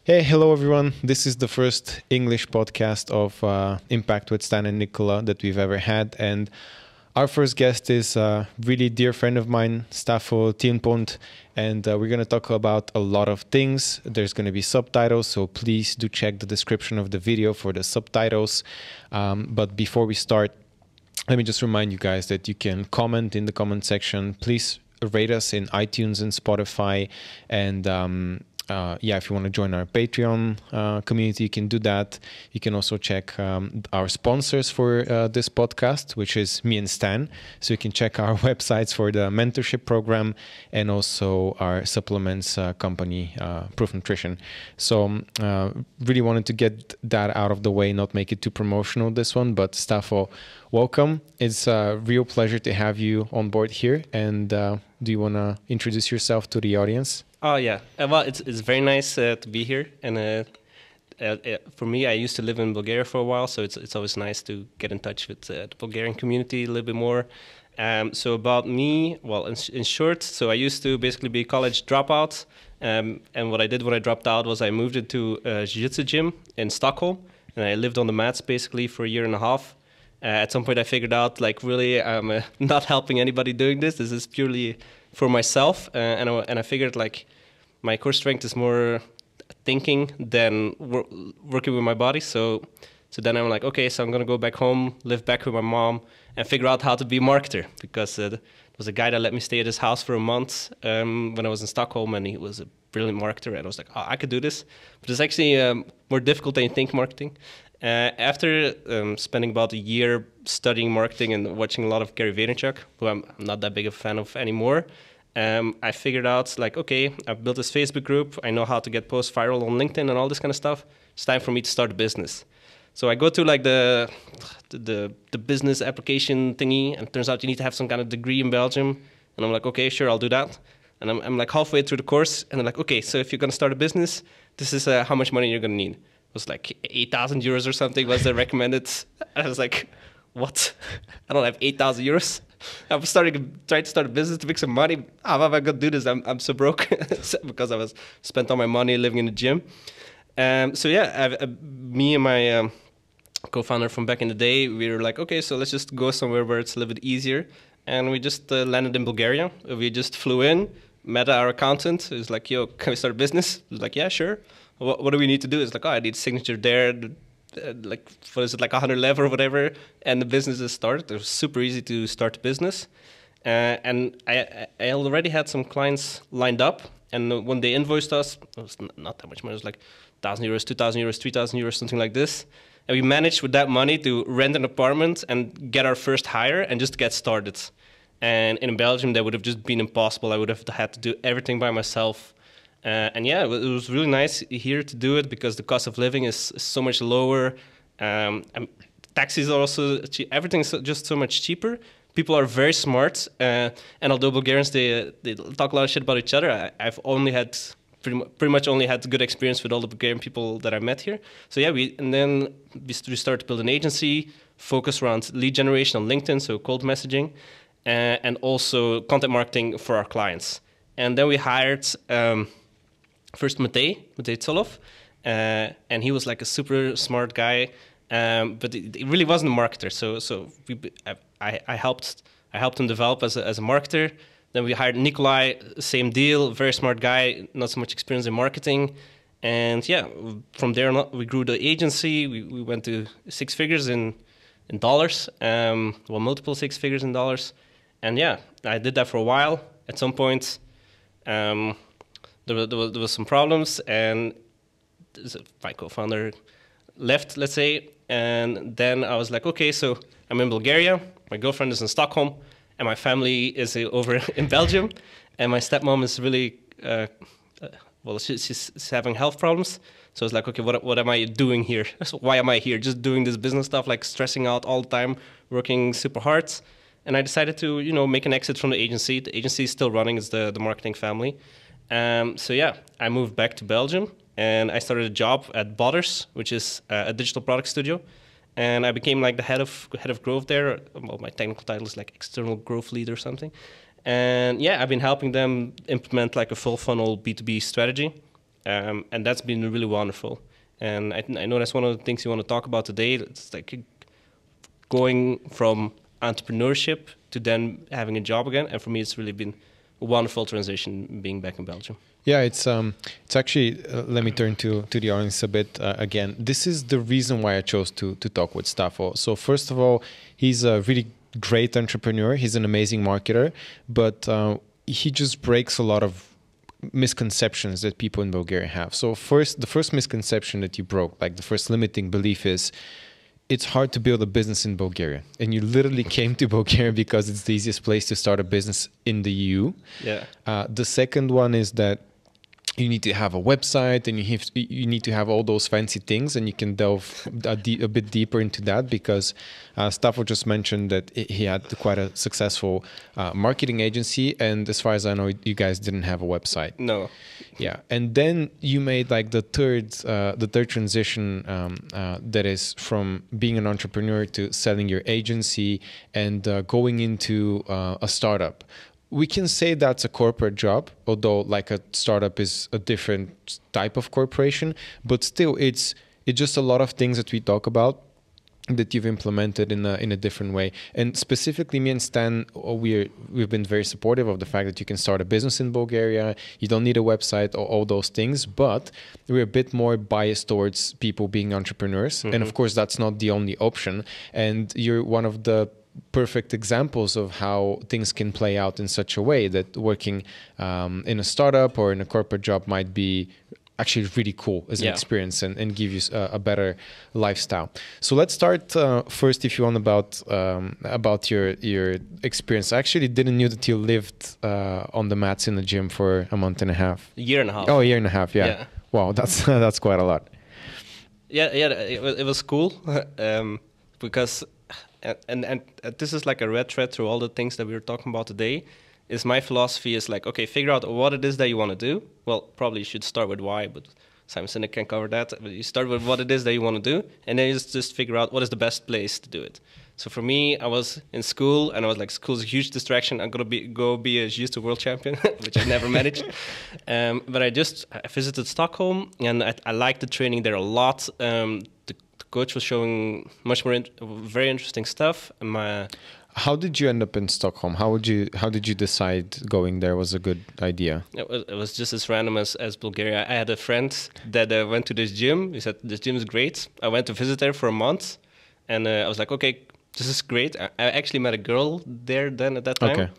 Hey, hello everyone. This is the first English podcast of Impact with Stan and Nicola that we've ever had. And our first guest is a really dear friend of mine, Stapho, Thienpont. And we're going to talk about a lot of things. There's going to be subtitles, so please do check the description of the video for the subtitles. But before we start, let me just remind you guys that you can comment in the comment section. Please rate us in iTunes and Spotify. And if you want to join our Patreon community, you can do that. You can also check our sponsors for this podcast, which is me and Stan. So you can check our websites for the mentorship program and also our supplements company, Proof Nutrition. So really wanted to get that out of the way, not make it too promotional, this one. But Stapho, welcome. It's a real pleasure to have you on board here. And do you want to introduce yourself to the audience? Oh yeah, well it's very nice to be here, and for me, I used to live in Bulgaria for a while, so it's always nice to get in touch with the Bulgarian community a little bit more. So about me, well, in short, so I used to basically be a college dropout, and what I did when I dropped out was I moved into a Jiu Jitsu gym in Stockholm, and I lived on the mats basically for a year and a half. At some point, I figured out, like, really, I'm not helping anybody doing this. This is purely for myself, and I figured, like, my core strength is more thinking than working with my body. So then I'm like, okay, so I'm gonna go back home, live back with my mom, and figure out how to be a marketer, because there was a guy that let me stay at his house for a month when I was in Stockholm, and he was a brilliant marketer, and I was like, oh, I could do this, but it's actually more difficult than you think, marketing. After spending about a year studying marketing and watching a lot of Gary Vaynerchuk, who I'm not that big a fan of anymore, I figured out, like, okay, I've built this Facebook group. I know how to get posts viral on LinkedIn and all this kind of stuff. It's time for me to start a business. So I go to, like, the business application thingy, and it turns out you need to have some kind of degree in Belgium. And I'm like, okay, sure, I'll do that. And I'm like halfway through the course, and I'm like, okay, so if you're going to start a business, this is how much money you're going to need. It was like 8,000 euros or something was the recommended. And I was like, what? I don't have 8,000 euros. I'm trying to start a business to make some money. How am I going to do this? I'm so broke because I spent all my money living in the gym. So yeah, me and my co-founder from back in the day, we were like, okay, so let's just go somewhere where it's a little bit easier. And we just landed in Bulgaria. We just flew in, met our accountant. He was like, yo, can we start a business? I was like, yeah, sure. What do we need to do? It's like, oh, I need a signature there. Like, what is it, like 100 level or whatever, and the business is started. It was super easy to start a business, and I already had some clients lined up, and when they invoiced us, it was not that much money. It was like 1,000 euros, 2,000 euros, 3,000 euros, something like this, and we managed with that money to rent an apartment and get our first hire and just get started. And in Belgium, that would have just been impossible. I would have had to do everything by myself. And yeah, it was really nice here to do it because the cost of living is so much lower. And taxis are also cheap. Everything's just so much cheaper. People are very smart. And although Bulgarians, they talk a lot of shit about each other, I've only had pretty much only had good experience with all the Bulgarian people that I met here. So yeah, then we started to build an agency, focus around lead generation on LinkedIn, so cold messaging, and also content marketing for our clients. And then we hired first Matej Tsolov, and he was like a super smart guy, but he really wasn't a marketer. So I helped him develop as a marketer. Then we hired Nikolai, same deal, very smart guy, not so much experience in marketing. And yeah, from there on, we grew the agency. We went to 6 figures in dollars, multiple 6 figures in dollars. And yeah, I did that for a while. At some point, there was some problems, and my co-founder left, let's say, and then I was like, okay, so I'm in Bulgaria, my girlfriend is in Stockholm, and my family is over in Belgium, and my stepmom is really, she's having health problems, so I was like, okay, what am I doing here? So why am I here? Just doing this business stuff, like stressing out all the time, working super hard, and I decided to, make an exit from the agency. The agency is still running, it's the marketing family. So yeah, I moved back to Belgium, and I started a job at Bothers, which is a digital product studio, and I became like the head of growth there. Well, my technical title is like external growth lead or something. And yeah, I've been helping them implement like a full funnel B2B strategy. And that's been really wonderful. And I know that's one of the things you want to talk about today. It's like going from entrepreneurship to then having a job again. And for me, it's really been a wonderful transition being back in Belgium. Yeah, it's actually, let me turn to the audience a bit again. This is the reason why I chose to talk with Stapho. So first of all, he's a really great entrepreneur. He's an amazing marketer, but he just breaks a lot of misconceptions that people in Bulgaria have. So the first misconception that you broke, like the first limiting belief, is it's hard to build a business in Bulgaria. And you literally came to Bulgaria because it's the easiest place to start a business in the EU. Yeah. The second one is that you need to have a website, and you need to have all those fancy things, and you can delve a bit deeper into that, because Stapho just mentioned that he had quite a successful marketing agency, and as far as I know, you guys didn't have a website. No. Yeah, and then you made like the third transition, that is from being an entrepreneur to selling your agency and going into a startup. We can say that's a corporate job, although like a startup is a different type of corporation, but still it's just a lot of things that we talk about that you've implemented in a different way. And specifically me and Stan, we've been very supportive of the fact that you can start a business in Bulgaria. You don't need a website or all those things, but we're a bit more biased towards people being entrepreneurs. And of course, that's not the only option. And you're one of the perfect examples of how things can play out in such a way that working in a startup or in a corporate job might be actually really cool as an experience and give you a better lifestyle. So let's start first, if you want, about your experience. I actually didn't know that you lived on the mats in the gym for a month and a half. A year and a half. Oh, a year and a half, yeah. Wow, that's quite a lot. Yeah, it was cool because, and this is like a red thread through all the things that we were talking about today. Is my philosophy is like, okay, figure out what it is that you want to do. Well, probably you should start with why, but Simon Sinek can cover that. But you start with what it is that you want to do, and then you just figure out what is the best place to do it. So for me, I was in school, and I was like, school's a huge distraction. I'm gonna go be a Jiu Jitsu world champion, which I never managed. But I visited Stockholm, and I liked the training there a lot. The coach was showing much more very interesting stuff. How did you end up in Stockholm? How did you decide going there was a good idea? It was just as random as Bulgaria. I had a friend that went to this gym. He said, this gym is great. I went to visit there for a month, and I was like, okay, this is great. I actually met a girl there then at that time. Okay.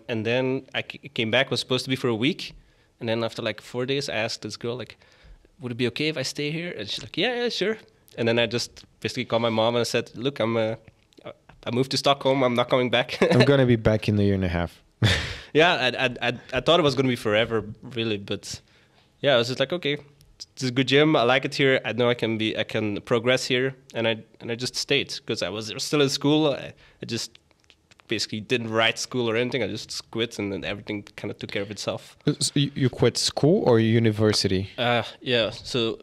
And then I came back, was supposed to be for a week. And then after like 4 days, I asked this girl, like, would it be okay if I stay here? And she's like, yeah, sure. And then I just basically called my mom and I said, look, I moved to Stockholm. I'm not coming back. I'm going to be back in a year and a half. Yeah, I thought it was going to be forever, really. But yeah, I was just like, okay, it's a good gym. I like it here. I know I can progress here. And I just stayed because I was still in school. I just basically didn't write school or anything. I just quit, and then everything kind of took care of itself. So you quit school or university? Yeah, so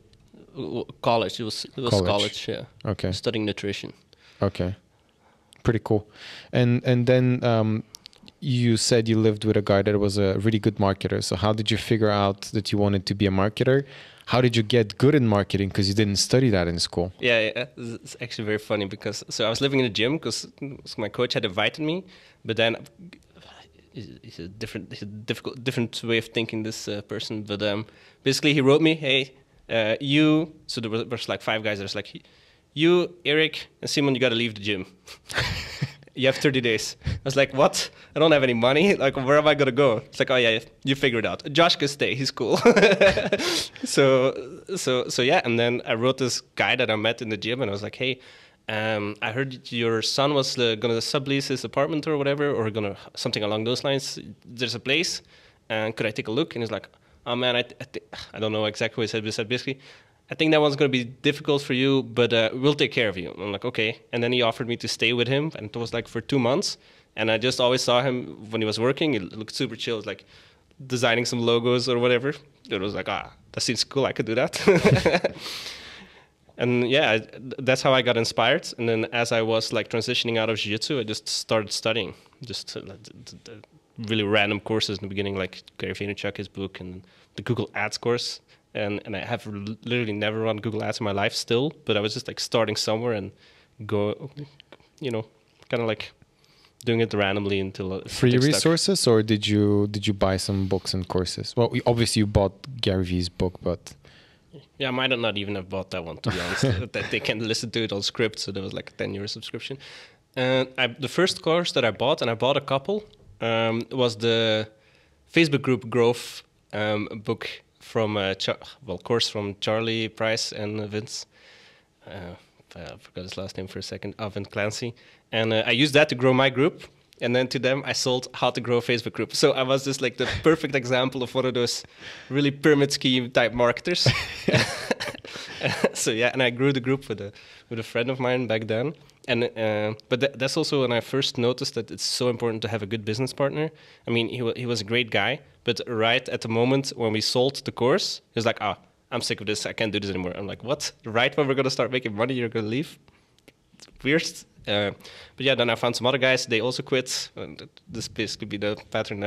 college. It was college, yeah. Okay. Studying nutrition. Okay. Pretty cool. And then you said you lived with a guy that was a really good marketer. So how did you figure out that you wanted to be a marketer? How did you get good in marketing? Because you didn't study that in school. Yeah, it's actually very funny because I was living in a gym because my coach had invited me, but then he's a different way of thinking, this person. But basically he wrote me, hey, you. So there was like 5 guys. There's like, you, Eric, and Simon, you got to leave the gym. You have 30 days. I was like, what? I don't have any money. Like, where am I going to go? It's like, oh, yeah, you figure it out. Josh can stay. He's cool. So yeah. And then I wrote this guy that I met in the gym, and I was like, hey, I heard your son was going to sublease his apartment or whatever, or going to something along those lines. There's a place. And could I take a look? And he's like, oh, man, I don't know exactly what he said, but he said basically, I think that one's going to be difficult for you, but we'll take care of you. I'm like, okay. And then he offered me to stay with him, and it was like for 2 months. And I just always saw him when he was working. He looked super chill, like designing some logos or whatever. It was like, that seems cool. I could do that. And yeah, that's how I got inspired. And then as I was like transitioning out of Jiu Jitsu, I just started studying. Just really random courses in the beginning, like Gary Vaynerchuk, his book, and the Google Ads course. And I have literally never run Google Ads in my life still, but I was just like starting somewhere and go, you know, kind of like doing it randomly until free resources, or did you buy some books and courses? Well, obviously you bought Gary V's book, but yeah, I might not even have bought that one, to be honest. That they can listen to it on script, so there was like a 10-euro subscription. And the first course that I bought, and I bought a couple, was the Facebook group growth book from course from Charlie Price and Vince. I forgot his last name for a second. Vince Clancy, and I used that to grow my group. And then to them, I sold how to grow a Facebook group. So I was just like the perfect example of one of those really pyramid scheme type marketers. So yeah, and I grew the group with a friend of mine back then. And but that's also when I first noticed that it's so important to have a good business partner. I mean, he was a great guy, but right at the moment when we sold the course, he was like, I'm sick of this. I can't do this anymore. I'm like, what? Right when we're gonna start making money, you're gonna leave? It's weird. But yeah, then I found some other guys. They also quit. And this basically be the pattern.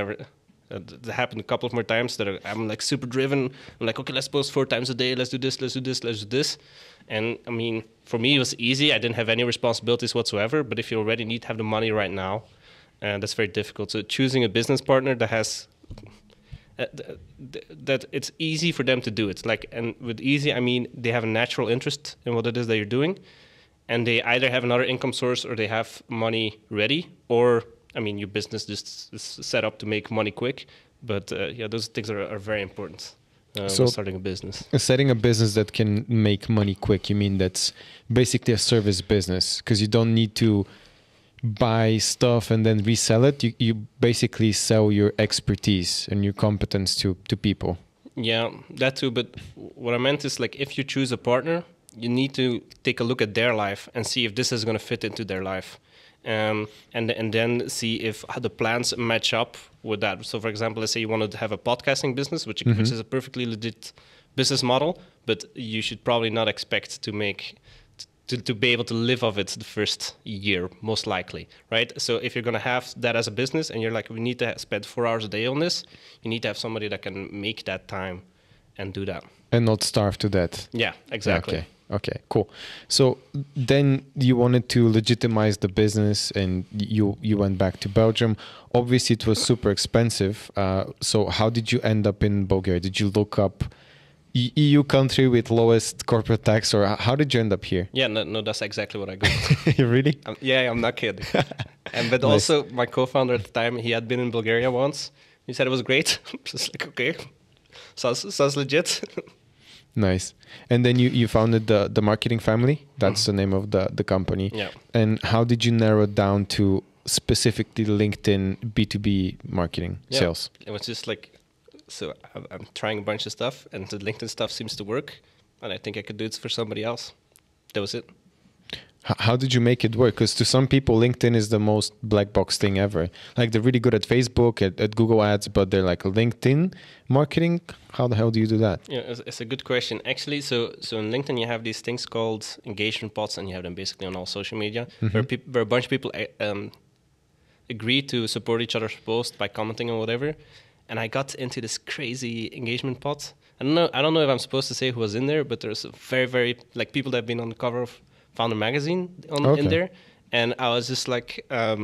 That happened a couple of more times. That I'm like super driven. I'm like, okay, let's post 4 times a day. Let's do this. Let's do this. Let's do this. And I mean, for me, it was easy. I didn't have any responsibilities whatsoever. But if you already need to have the money right now, that's very difficult. So choosing a business partner that has that it's easy for them to do it. Like, and with easy, I mean they have a natural interest in what it is that you're doing. And they either have another income source or they have money ready, or, I mean, your business just is set up to make money quick. But yeah, those things are very important when starting a business. Setting a business that can make money quick, you mean that's basically a service business, because you don't need to buy stuff and then resell it. You basically sell your expertise and your competence to people. Yeah, that too. But what I meant is, like, if you choose a partner, you need to take a look at their life and see if this is going to fit into their life, and then see if the plans match up with that. So, for example, let's say you wanted to have a podcasting business, which is a perfectly legit business model, but you should probably not expect to make to be able to live off it the first year, most likely, right? So if you're going to have that as a business and you're like, we need to spend 4 hours a day on this, you need to have somebody that can make that time and do that. And not starve to that. Yeah, exactly. Okay, cool. So then you wanted to legitimize the business and you went back to Belgium. Obviously, it was super expensive. So how did you end up in Bulgaria? Did you look up EU country with lowest corporate tax, or how did you end up here? Yeah, no, that's exactly what I got. Really? Yeah, I'm not kidding. But nice. Also, my co-founder at the time, he had been in Bulgaria once. He said it was great. Just like, okay, sounds legit. Nice. And then you founded the marketing family. That's the name of the company. Yeah. And how did you narrow it down to specifically LinkedIn B2B marketing sales? It was just like, so I'm trying a bunch of stuff, and the LinkedIn stuff seems to work, and I think I could do it for somebody else. That was it. How did you make it work? Because to some people, LinkedIn is the most black box thing ever. Like, they're really good at Facebook, at Google Ads, but they're like, LinkedIn marketing? How the hell do you do that? Yeah, it's a good question. Actually, so in LinkedIn, you have these things called engagement pods, and you have them basically on all social media, where a bunch of people agree to support each other's post by commenting on whatever. And I got into this crazy engagement pot. I don't know if I'm supposed to say who was in there, but there's very, very, like, people that have been on the cover of Founder magazine in there. And I was just like, I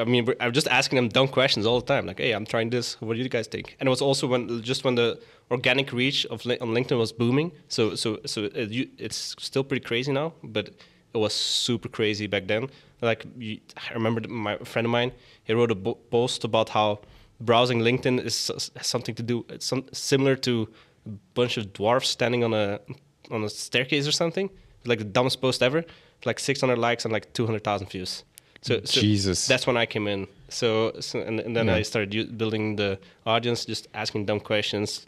mean, I'm just asking them dumb questions all the time. Like, hey, I'm trying this. What do you guys think? And it was also when the organic reach on LinkedIn was booming. So it's still pretty crazy now, but it was super crazy back then. Like, I remember my friend of mine, he wrote a post about how browsing LinkedIn is something to do. It's similar to a bunch of dwarfs standing on a staircase or something. Like the dumbest post ever. Like 600 likes and like 200,000 views. So Jesus. That's when I came in. And then I started building the audience, just asking dumb questions,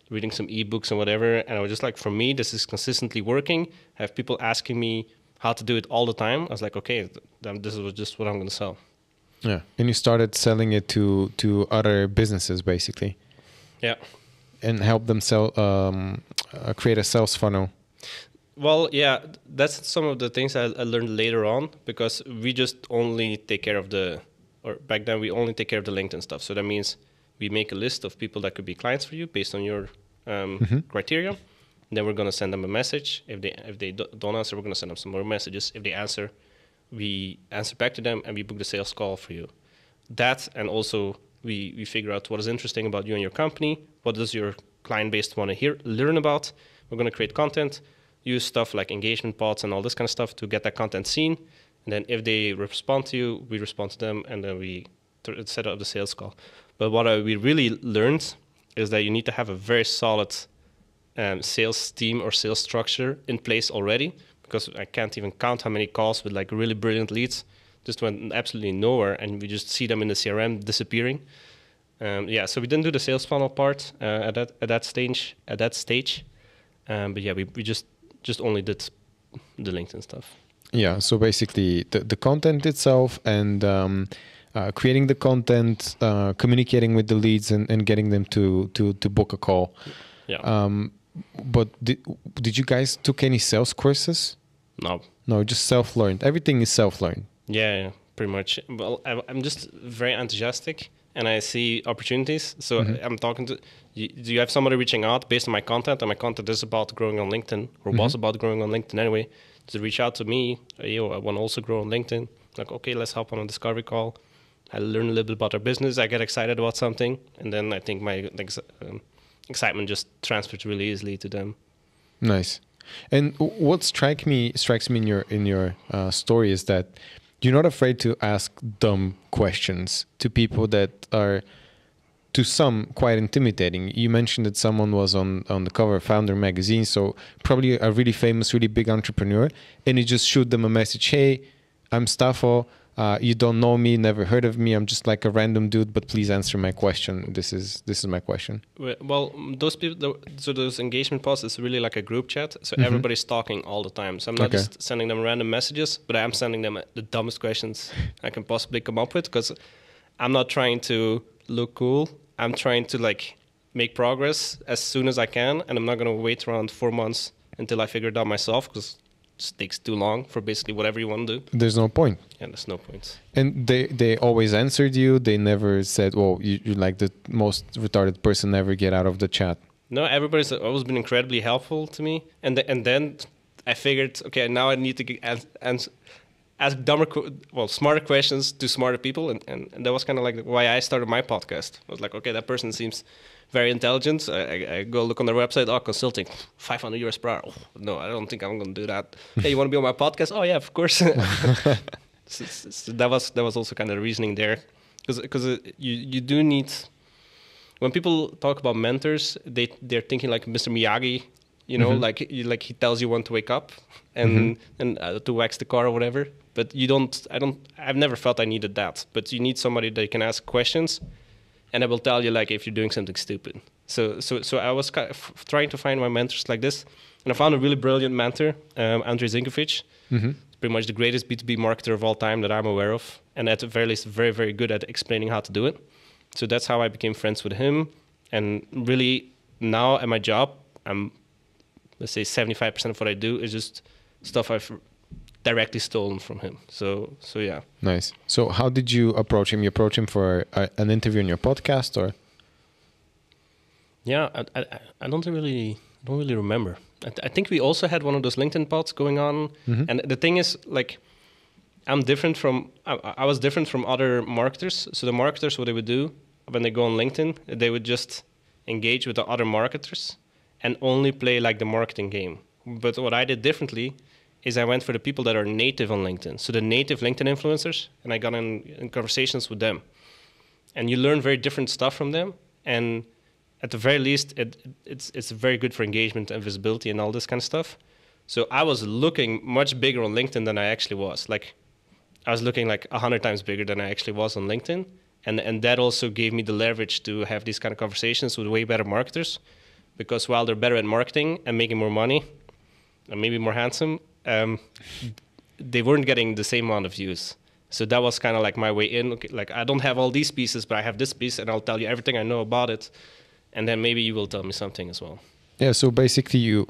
reading some ebooks and whatever. And I was just like, for me, this is consistently working. I have people asking me how to do it all the time. I was like, okay, this is just what I'm going to sell. Yeah, and you started selling it to other businesses, basically. Yeah. And help them create a sales funnel. Well, yeah, that's some of the things I learned later on, because we just only take care of or back then we only take care of the LinkedIn stuff. So that means we make a list of people that could be clients for you based on your criteria. And then we're going to send them a message. If they don't answer, we're going to send them some more messages. If they answer, we answer back to them and we book the sales call for you. That, and also we figure out what is interesting about you and your company. What does your client base want to learn about? We're going to create content, use stuff like engagement pods and all this kind of stuff to get that content seen. And then if they respond to you, we respond to them, and then we set up the sales call. But what we really learned is that you need to have a very solid sales team or sales structure in place already, because I can't even count how many calls with like really brilliant leads just went absolutely nowhere, and we just see them in the CRM disappearing. So we didn't do the sales funnel part at that stage. But yeah, we just only did the LinkedIn stuff. Yeah, so basically the content itself and creating the content, communicating with the leads and getting them to book a call. Yeah. But did you guys took any sales courses? No, just self-learned. Everything is self-learned. Yeah, pretty much. Well, I'm just very enthusiastic, and I see opportunities. So I'm talking to you. Do you have somebody reaching out based on my content? And my content is about growing on LinkedIn, or was about growing on LinkedIn anyway. To reach out to me, I want to also grow on LinkedIn. Like, okay, let's hop on a discovery call. I learn a little bit about our business. I get excited about something, and then I think my excitement just transfers really easily to them. Nice. And what strikes me in your story is that you're not afraid to ask dumb questions to people that are, to some, quite intimidating. You mentioned that someone was on the cover of Founder magazine, so probably a really famous, really big entrepreneur, and you just shoot them a message, hey, I'm Stapho, you don't know me, never heard of me, I'm just like a random dude, but please answer my question. This is my question. Well, those people, so those engagement posts is really like a group chat, so everybody's talking all the time. So I'm not just sending them random messages, but I'm sending them the dumbest questions I can possibly come up with, because I'm not trying to look cool. I'm trying to like make progress as soon as I can, and I'm not going to wait around 4 months until I figure it out myself, because it takes too long for basically whatever you want to do. There's no point. Yeah, there's no point. And they always answered you. They never said, "Well, you're like the most retarded person ever. Get out of the chat." No, everybody's always been incredibly helpful to me. And then I figured, okay, now I need to ask smarter questions to smarter people. And that was kind of like why I started my podcast. I was like, okay, that person seems very intelligent. I go look on their website. Oh, consulting, €500 per hour. Oh, no, I don't think I'm going to do that. Hey, you want to be on my podcast? Oh yeah, of course. So that was also kind of the reasoning there, because you do need, when people talk about mentors, they're thinking like Mr. Miyagi, you know, like he tells you when to wake up and to wax the car or whatever. But I've never felt I needed that. But you need somebody that you can ask questions, and I will tell you like if you're doing something stupid. So I was kind of trying to find my mentors like this, and I found a really brilliant mentor, Andrej Zinkovic. Pretty much the greatest B2B marketer of all time that I'm aware of, and at the very least very, very good at explaining how to do it. So that's how I became friends with him. And really now at my job, let's say 75% of what I do is just stuff I've directly stolen from him. So yeah. Nice. So how did you approach him? You approach him for an interview on your podcast, or? Yeah, I don't really remember. I think we also had one of those LinkedIn pods going on. And the thing is, like, I was different from other marketers. So the marketers, what they would do when they go on LinkedIn, they would just engage with the other marketers and only play like the marketing game. But what I did differently is I went for the people that are native on LinkedIn. So the native LinkedIn influencers, and I got in conversations with them. And you learn very different stuff from them. And at the very least, it's very good for engagement and visibility and all this kind of stuff. So I was looking much bigger on LinkedIn than I actually was. Like, I was looking like 100 times bigger than I actually was on LinkedIn. And that also gave me the leverage to have these kind of conversations with way better marketers. Because while they're better at marketing and making more money, and maybe more handsome, they weren't getting the same amount of views. So that was kind of like my way in. Okay, like, I don't have all these pieces, but I have this piece, and I'll tell you everything I know about it. And then maybe you will tell me something as well. Yeah, so basically you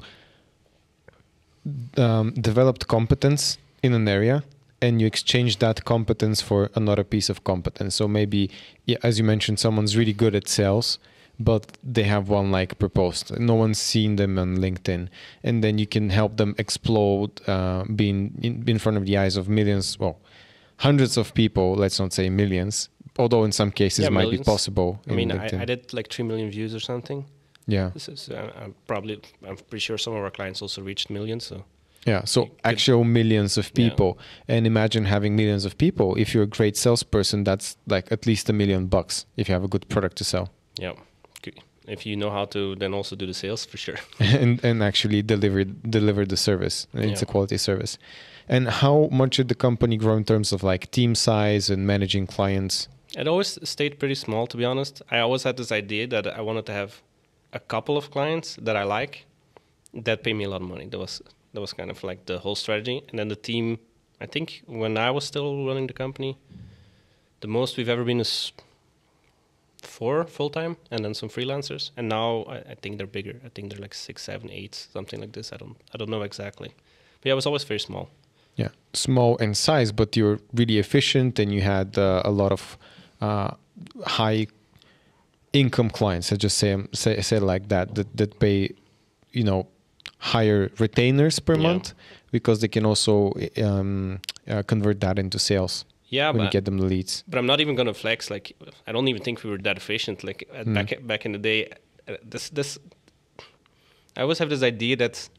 developed competence in an area, and you exchange that competence for another piece of competence. So maybe, yeah, as you mentioned, someone's really good at sales, but they have one like proposed. No one's seen them on LinkedIn. And then you can help them explode, being in front of the eyes of millions, well, hundreds of people, let's not say millions, although in some cases it might be possible. I mean, I did like 3 million views or something. Yeah. I'm pretty sure some of our clients also reached millions. So yeah, so actual millions of people. Yeah. And imagine having millions of people. If you're a great salesperson, that's like at least $1 million if you have a good product to sell. Yeah. If you know how to then also do the sales, for sure. and actually deliver the service. It's a quality service. And how much did the company grow in terms of like team size and managing clients? It always stayed pretty small, to be honest. I always had this idea that I wanted to have a couple of clients that I like that pay me a lot of money. That was kind of like the whole strategy. And then the team, I think when I was still running the company, the most we've ever been is 4 full-time and then some freelancers. And now I think they're bigger. I think they're like 6, 7, 8, something like this. I don't know exactly. But yeah, it was always very small. Yeah, small in size, but you're really efficient and you had a lot of high income clients. I just say it like that pay, you know, higher retainers per month, because they can also convert that into sales. Yeah, when you get them the leads. But I'm not even gonna flex. Like, I don't even think we were that efficient. Like back in the day, I always have this idea that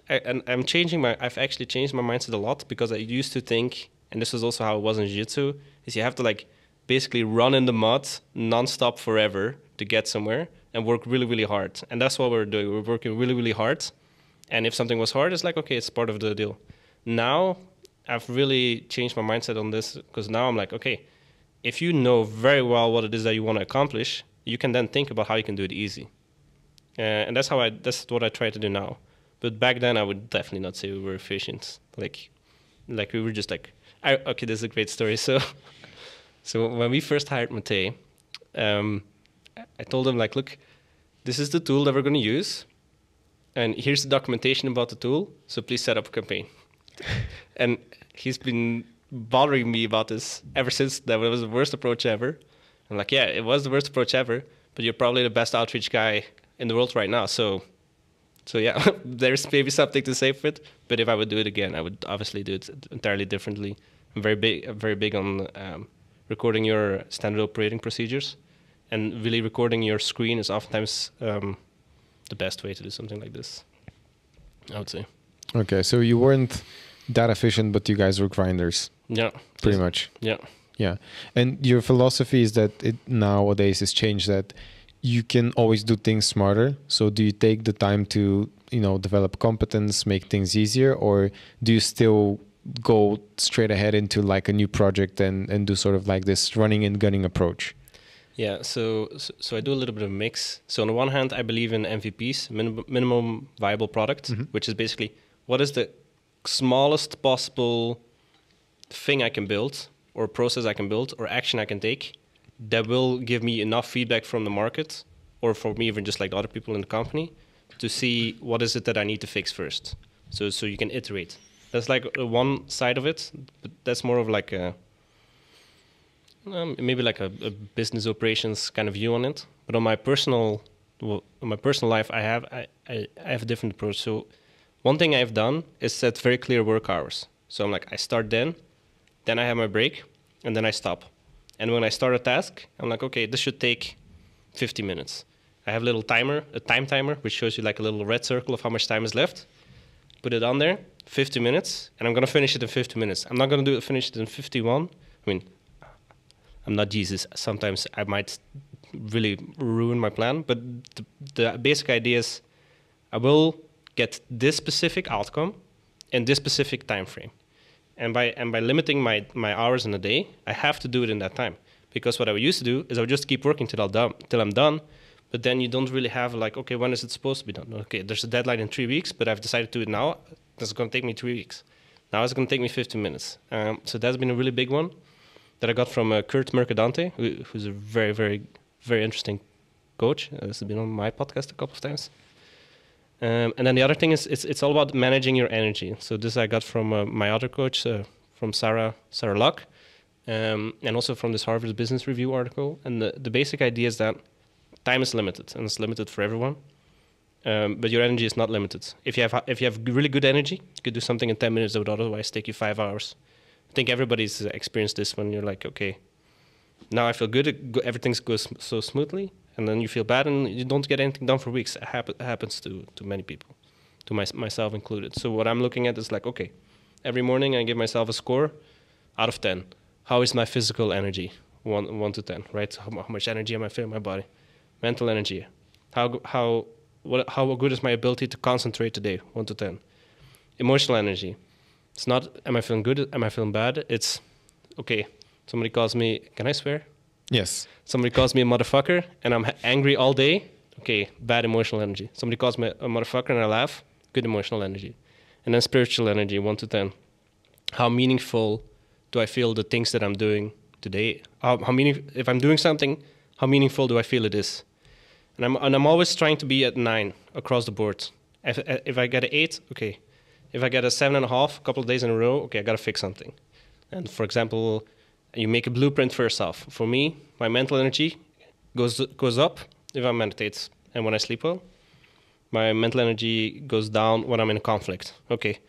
I've actually changed my mindset a lot, because I used to think, and this was also how it was in Jiu-Jitsu, is you have to like basically run in the mud non-stop forever to get somewhere and work really, really hard. And that's what we're doing. We're working really, really hard. And if something was hard, it's like, okay, it's part of the deal. Now, I've really changed my mindset on this, because now I'm like, okay, if you know very well what it is that you want to accomplish, you can then think about how you can do it easy. And that's what I try to do now. But back then, I would definitely not say we were efficient. Like we were just like, okay, this is a great story. So when we first hired Mate, I told him, like, look, this is the tool that we're going to use, and here's the documentation about the tool, so please set up a campaign. And he's been bothering me about this ever since. That was the worst approach ever. I'm like, yeah, it was the worst approach ever, but you're probably the best outreach guy in the world right now. So yeah, there's maybe something to say for it. But if I would do it again, I would obviously do it entirely differently. I'm very big on recording your standard operating procedures, and really recording your screen is oftentimes the best way to do something like this, I would say. Okay, so you weren't that efficient, but you guys were grinders. Yeah, pretty much. Yeah. And your philosophy is that it nowadays has changed, that you can always do things smarter. So do you take the time to, you know, develop competence, make things easier, or do you still go straight ahead into like a new project and do sort of like this running and gunning approach? Yeah, so I do a little bit of a mix. So on the one hand, I believe in MVPs, minimum viable product, which is basically what is the smallest possible thing I can build, or process I can build, or action I can take that will give me enough feedback from the market, or for me even just like the other people in the company, to see what is it that I need to fix first. So you can iterate. That's like one side of it, but that's more of like a maybe like a business operations kind of view on it. But on my personal life, I have a different approach. So one thing I've done is set very clear work hours. So I'm like, I start then I have my break, and then I stop. And when I start a task, I'm like, okay, this should take 50 minutes. I have a little timer, a time timer, which shows you like a little red circle of how much time is left. Put it on there, 50 minutes, and I'm going to finish it in 50 minutes. I'm not going to finish it in 51. I mean, I'm not Jesus. Sometimes I might really ruin my plan, but the basic idea is I will get this specific outcome in this specific time frame. And by limiting my hours in a day, I have to do it in that time. Because what I used to do is I would just keep working till I'm done. But then you don't really have like, okay, when is it supposed to be done? Okay, there's a deadline in 3 weeks, but I've decided to do it now. That's going to take me 3 weeks. Now it's going to take me 15 minutes. So that's been a really big one that I got from Kurt Mercadante, who's a very, very, very interesting coach. This has been on my podcast a couple of times. And then the other thing is it's all about managing your energy. So this I got from my other coach, from Sarah Luck, and also from this Harvard Business Review article. And the basic idea is that time is limited, and it's limited for everyone. But your energy is not limited. If you have really good energy, you could do something in 10 minutes that would otherwise take you 5 hours. I think everybody's experienced this when you're like, okay, now I feel good, everything goes so smoothly, and then you feel bad and you don't get anything done for weeks. It happens to many people, to myself included. So what I'm looking at is like, okay, every morning I give myself a score out of 10. How is my physical energy? 1 to 10, right? How much energy am I feeling in my body? Mental energy. How good is my ability to concentrate today? 1 to 10. Emotional energy. It's not, am I feeling good? Am I feeling bad? It's, okay, somebody calls me, can I swear? Yes. Somebody calls me a motherfucker and I'm angry all day. Okay, bad emotional energy. Somebody calls me a motherfucker and I laugh. Good emotional energy. And then spiritual energy, 1 to 10. How meaningful do I feel the things that I'm doing today? If I'm doing something, how meaningful do I feel it is? And I'm always trying to be at 9 across the board. If I get an 8, okay. If I get a 7.5 a couple of days in a row, okay, I got to fix something. And for example, you make a blueprint for yourself. For me, my mental energy goes up if I meditate and when I sleep well. My mental energy goes down when I'm in a conflict. Okay,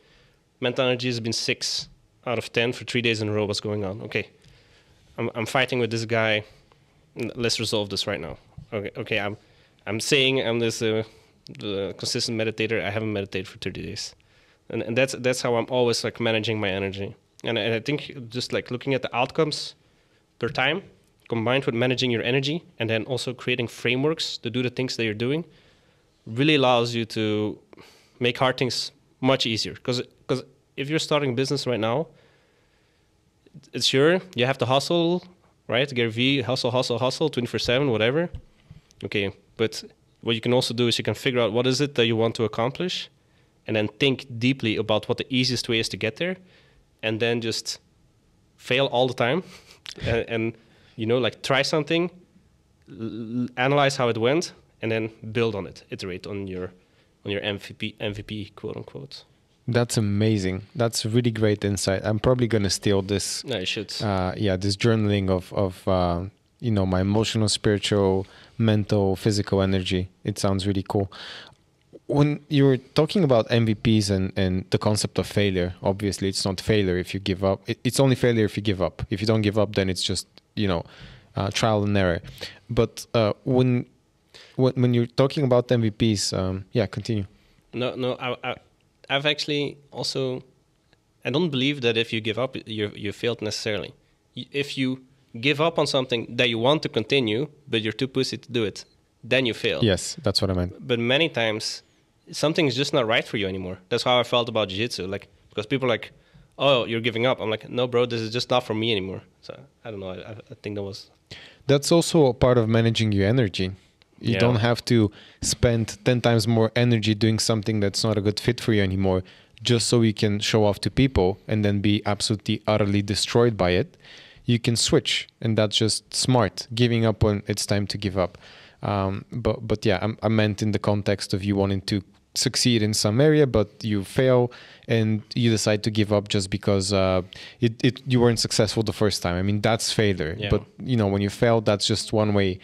mental energy has been 6 out of 10 for 3 days in a row. What's going on? Okay, I'm fighting with this guy. Let's resolve this right now. Okay, I'm saying I'm this the consistent meditator. I haven't meditated for 30 days. And that's how I'm always like managing my energy. And I think just like looking at the outcomes per time, combined with managing your energy, and then also creating frameworks to do the things that you're doing, really allows you to make hard things much easier. Because if you're starting a business right now, it's sure you have to hustle, right? Gary V, hustle, 24/7, whatever. Okay, but what you can also do is you can figure out what is it that you want to accomplish, and then think deeply about what the easiest way is to get there, and then just fail all the time, and you know, like try something, analyze how it went, and then build on it, iterate on your MVP, quote unquote. That's amazing. That's really great insight. I'm probably gonna steal this. No, you should. This journaling of my emotional, spiritual, mental, physical energy. It sounds really cool. When you're talking about MVPs and the concept of failure, obviously it's not failure if you give up. It's only failure if you give up. If you don't give up, then it's just, trial and error. But when you're talking about MVPs, continue. No, I've actually also, I don't believe that if you give up, you failed necessarily. If you give up on something that you want to continue, but you're too pussy to do it, then you fail. Yes, that's what I meant. But many times, something is just not right for you anymore. That's how I felt about Jiu Jitsu. Like, because people are like, oh, you're giving up. I'm like, no, bro, this is just not for me anymore. So I don't know. I think that's also a part of managing your energy. You don't have to spend 10 times more energy doing something that's not a good fit for you anymore, just so you can show off to people and then be absolutely, utterly destroyed by it. You can switch, and that's just smart. Giving up when it's time to give up. But I meant in the context of you wanting to succeed in some area, but you fail and you decide to give up just because you weren't successful the first time. I mean, that's failure. Yeah. But when you fail, that's just one way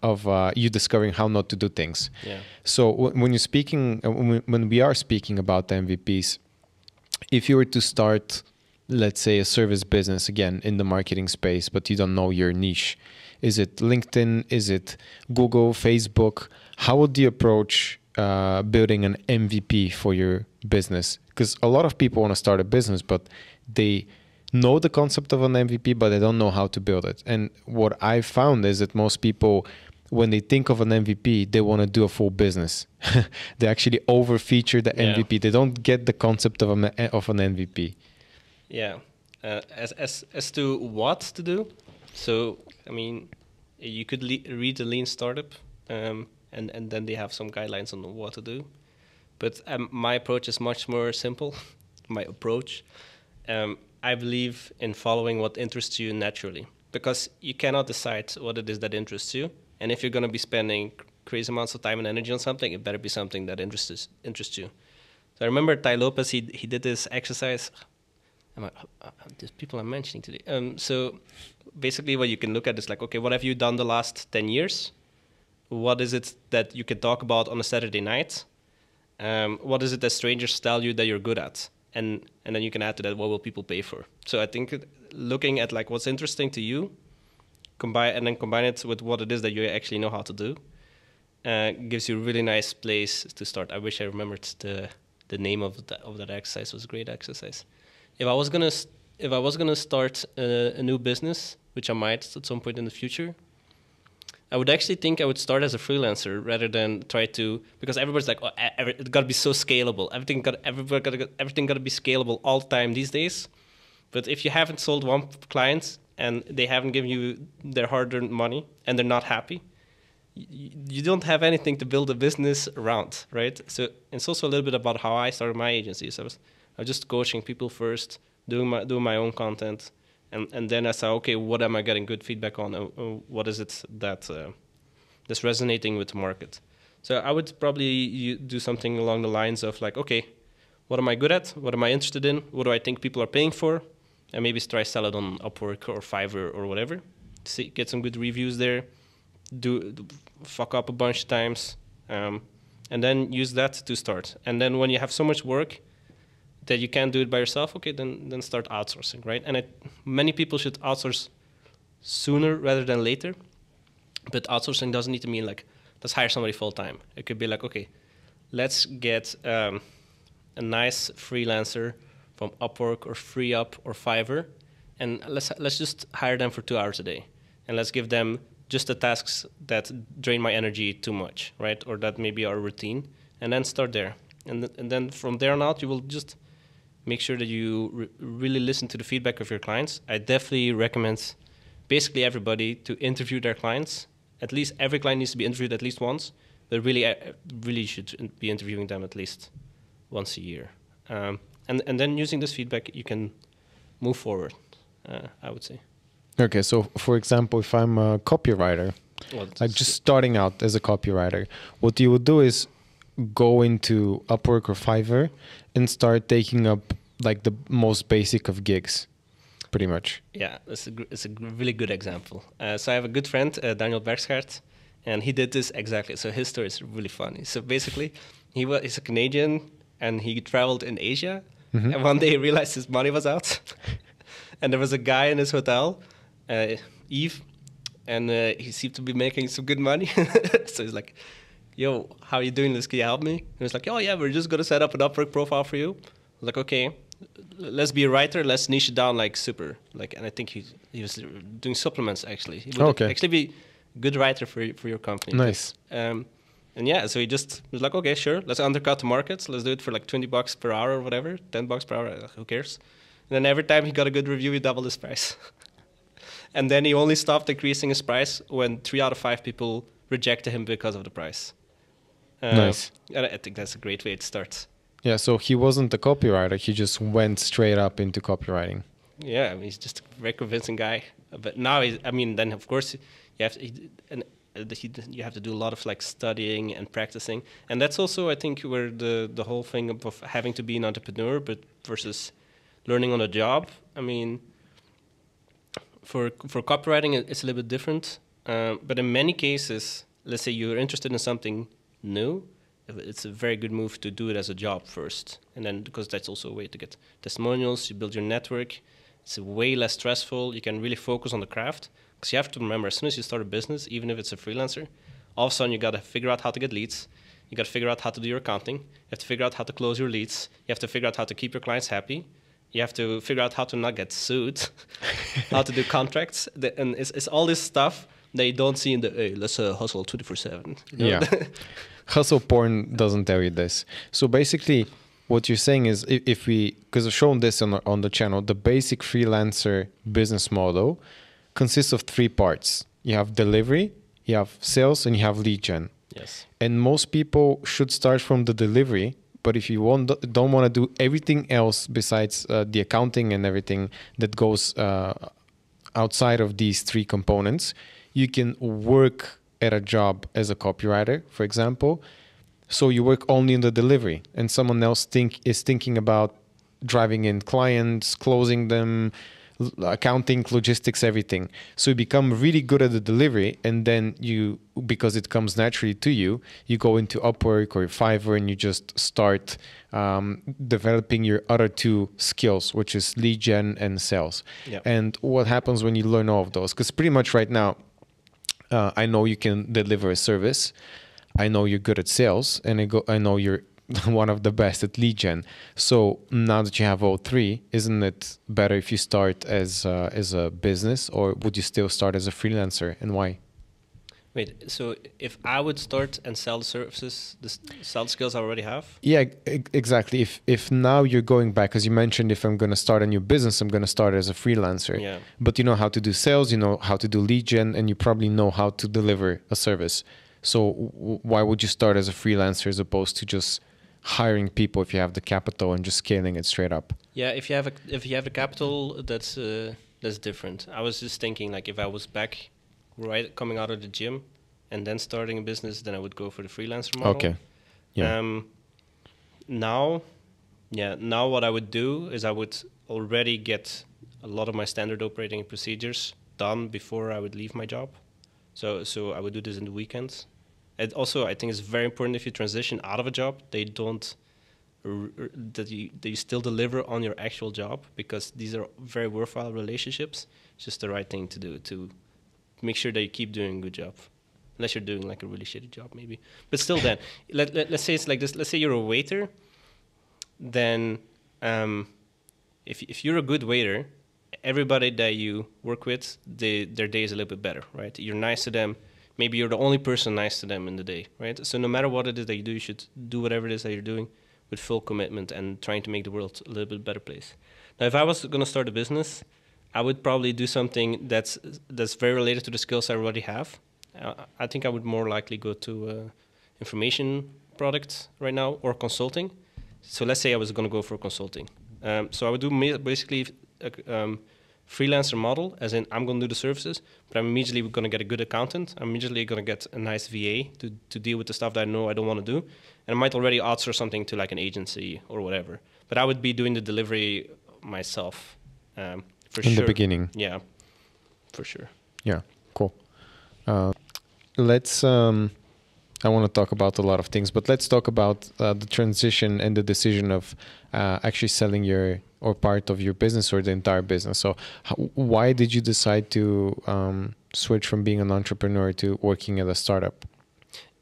of you discovering how not to do things. Yeah. So when we are speaking about the MVPs, if you were to start, let's say, a service business again in the marketing space, but you don't know your niche, is it LinkedIn? Is it Google, Facebook? How would you approach building an MVP for your business? Because a lot of people want to start a business, but they know the concept of an MVP, but they don't know how to build it. And what I found is that most people, when they think of an MVP, they want to do a full business. They actually over-feature the MVP. They don't get the concept of an MVP. Yeah. As to what to do, so I mean, you could read the Lean Startup, and then they have some guidelines on what to do. But my approach is much more simple. My approach, I believe in following what interests you naturally, because you cannot decide what it is that interests you. And if you're going to be spending crazy amounts of time and energy on something, it better be something that interests you. So I remember Tai Lopez, he did this exercise. There's people I'm mentioning today. So basically what you can look at is like, okay, what have you done the last 10 years? What is it that you can talk about on a Saturday night? What is it that strangers tell you that you're good at? And then you can add to that, what will people pay for? So I think looking at like what's interesting to you, combine it with what it is that you actually know how to do, gives you a really nice place to start. I wish I remembered the name of that exercise. It was a great exercise. If I was gonna start a new business, which I might at some point in the future, I would actually think I would start as a freelancer rather than try to, because everybody's like, oh, it got to be so scalable. Everything got to be scalable all the time these days. But if you haven't sold one client and they haven't given you their hard-earned money and they're not happy, you don't have anything to build a business around, right? So it's also a little bit about how I started my agency. So I was just coaching people first, doing my own content. And then I saw, okay, what am I getting good feedback on? What is it that's resonating with the market? So I would probably do something along the lines of like, okay, what am I good at? What am I interested in? What do I think people are paying for? And maybe try sell it on Upwork or Fiverr or whatever. Get some good reviews there. Fuck up a bunch of times. And then use that to start. And then when you have so much work that you can't do it by yourself, okay, then start outsourcing, right? And many people should outsource sooner rather than later. But outsourcing doesn't need to mean like, let's hire somebody full time. It could be like, okay, let's get a nice freelancer from Upwork or FreeUp or Fiverr, and let's just hire them for 2 hours a day, and let's give them just the tasks that drain my energy too much, right? Or that maybe are routine, and then start there. And then from there on out, you will just make sure that you really listen to the feedback of your clients. I definitely recommend basically everybody to interview their clients. At least every client needs to be interviewed at least once, but really should be interviewing them at least once a year. And then using this feedback, you can move forward, I would say. Okay, so for example, if I'm a copywriter, like just starting out as a copywriter, what you would do is go into Upwork or Fiverr and start taking up like the most basic of gigs, pretty much. Yeah, it's a really good example. So I have a good friend, Daniel Bergsgaard, and he did this exactly. So his story is really funny. So basically, he's a Canadian and he traveled in Asia. Mm-hmm. And one day he realized his money was out. And there was a guy in his hotel, Yves, and he seemed to be making some good money. So he's like, yo, how are you doing this? Can you help me? And he was like, oh yeah, we're just going to set up an Upwork profile for you. I was like, okay, let's be a writer. Let's niche it down like super. Like, and I think he was doing supplements actually. He would actually be a good writer for your company. Nice. And yeah, so he just was like, okay, sure, let's undercut the markets. Let's do it for like $20 per hour or whatever, $10 per hour, who cares? And then every time he got a good review, he doubled his price. And then he only stopped increasing his price when 3 out of 5 people rejected him because of the price. Nice. And I think that's a great way to start. Yeah, so he wasn't a copywriter. He just went straight up into copywriting. Yeah, I mean, he's just a very convincing guy. But now, then of course, you have to do a lot of like studying and practicing. And that's also, I think, where the whole thing of having to be an entrepreneur but versus learning on a job. I mean, for copywriting, it's a little bit different. But in many cases, let's say you're interested in something new, it's a very good move to do it as a job first. And then, because that's also a way to get testimonials, you build your network. It's way less stressful. You can really focus on the craft. Because you have to remember, as soon as you start a business, even if it's a freelancer, all of a sudden you got to figure out how to get leads. You got to figure out how to do your accounting. You have to figure out how to close your leads. You have to figure out how to keep your clients happy. You have to figure out how to not get sued, how to do contracts. And it's all this stuff that you don't see in the, hey, let's hustle 24/7. Yeah. Hustle porn doesn't tell you this. So basically, what you're saying is, if we, because I've shown this on the channel, the basic freelancer business model consists of 3 parts. You have delivery, you have sales, and you have lead gen. Yes. And most people should start from the delivery. But if you don't want to do everything else besides the accounting and everything that goes outside of these 3 components, you can work at a job as a copywriter, for example. So you work only in the delivery, and someone else is thinking about driving in clients, closing them, accounting, logistics, everything. So you become really good at the delivery, and then you, because it comes naturally to you, you go into Upwork or Fiverr and you just start developing your other two skills, which is lead gen and sales. Yeah. And what happens when you learn all of those? Because pretty much right now, I know you can deliver a service. I know you're good at sales, and I know you're one of the best at lead gen. So now that you have all three, isn't it better if you start as a business, or would you still start as a freelancer, and why? Wait, so if I would start and sell the services, sell the skills I already have? Yeah, exactly. If now you're going back, as you mentioned, if I'm going to start a new business, I'm going to start as a freelancer. Yeah. But you know how to do sales, you know how to do lead gen, and you probably know how to deliver a service. So why would you start as a freelancer as opposed to just hiring people if you have the capital and just scaling it straight up? Yeah, if you have the capital, that's different. I was just thinking, like, if I was back right coming out of the gym and then starting a business, then I would go for the freelancer model. Okay. Yeah. Now what I would do is I would already get a lot of my standard operating procedures done before I would leave my job. So I would do this in the weekends. And also, I think it's very important if you transition out of a job, that you still deliver on your actual job, because these are very worthwhile relationships. It's just the right thing to do, to make sure that you keep doing a good job. Unless you're doing like a really shitty job, maybe. But still then, let's say it's like this. Let's say you're a waiter. Then if you're a good waiter, everybody that you work with, their day is a little bit better, right? You're nice to them. Maybe you're the only person nice to them in the day, right? So no matter what it is that you do, you should do whatever it is that you're doing with full commitment and trying to make the world a little bit better place. Now, if I was going to start a business, I would probably do something that's very related to the skills I already have. I think I would more likely go to information products right now, or consulting. So let's say I was going to go for consulting. So I would do basically freelancer model, as in I'm going to do the services, but I'm immediately going to get a good accountant. I'm immediately going to get a nice VA to deal with the stuff that I know I don't want to do. And I might already outsource something to like an agency or whatever. But I would be doing the delivery myself, for sure. In the beginning. Yeah, for sure. Yeah, cool. I want to talk about a lot of things, but let's talk about the transition and the decision of actually selling or part of your business or the entire business. So why did you decide to switch from being an entrepreneur to working at a startup?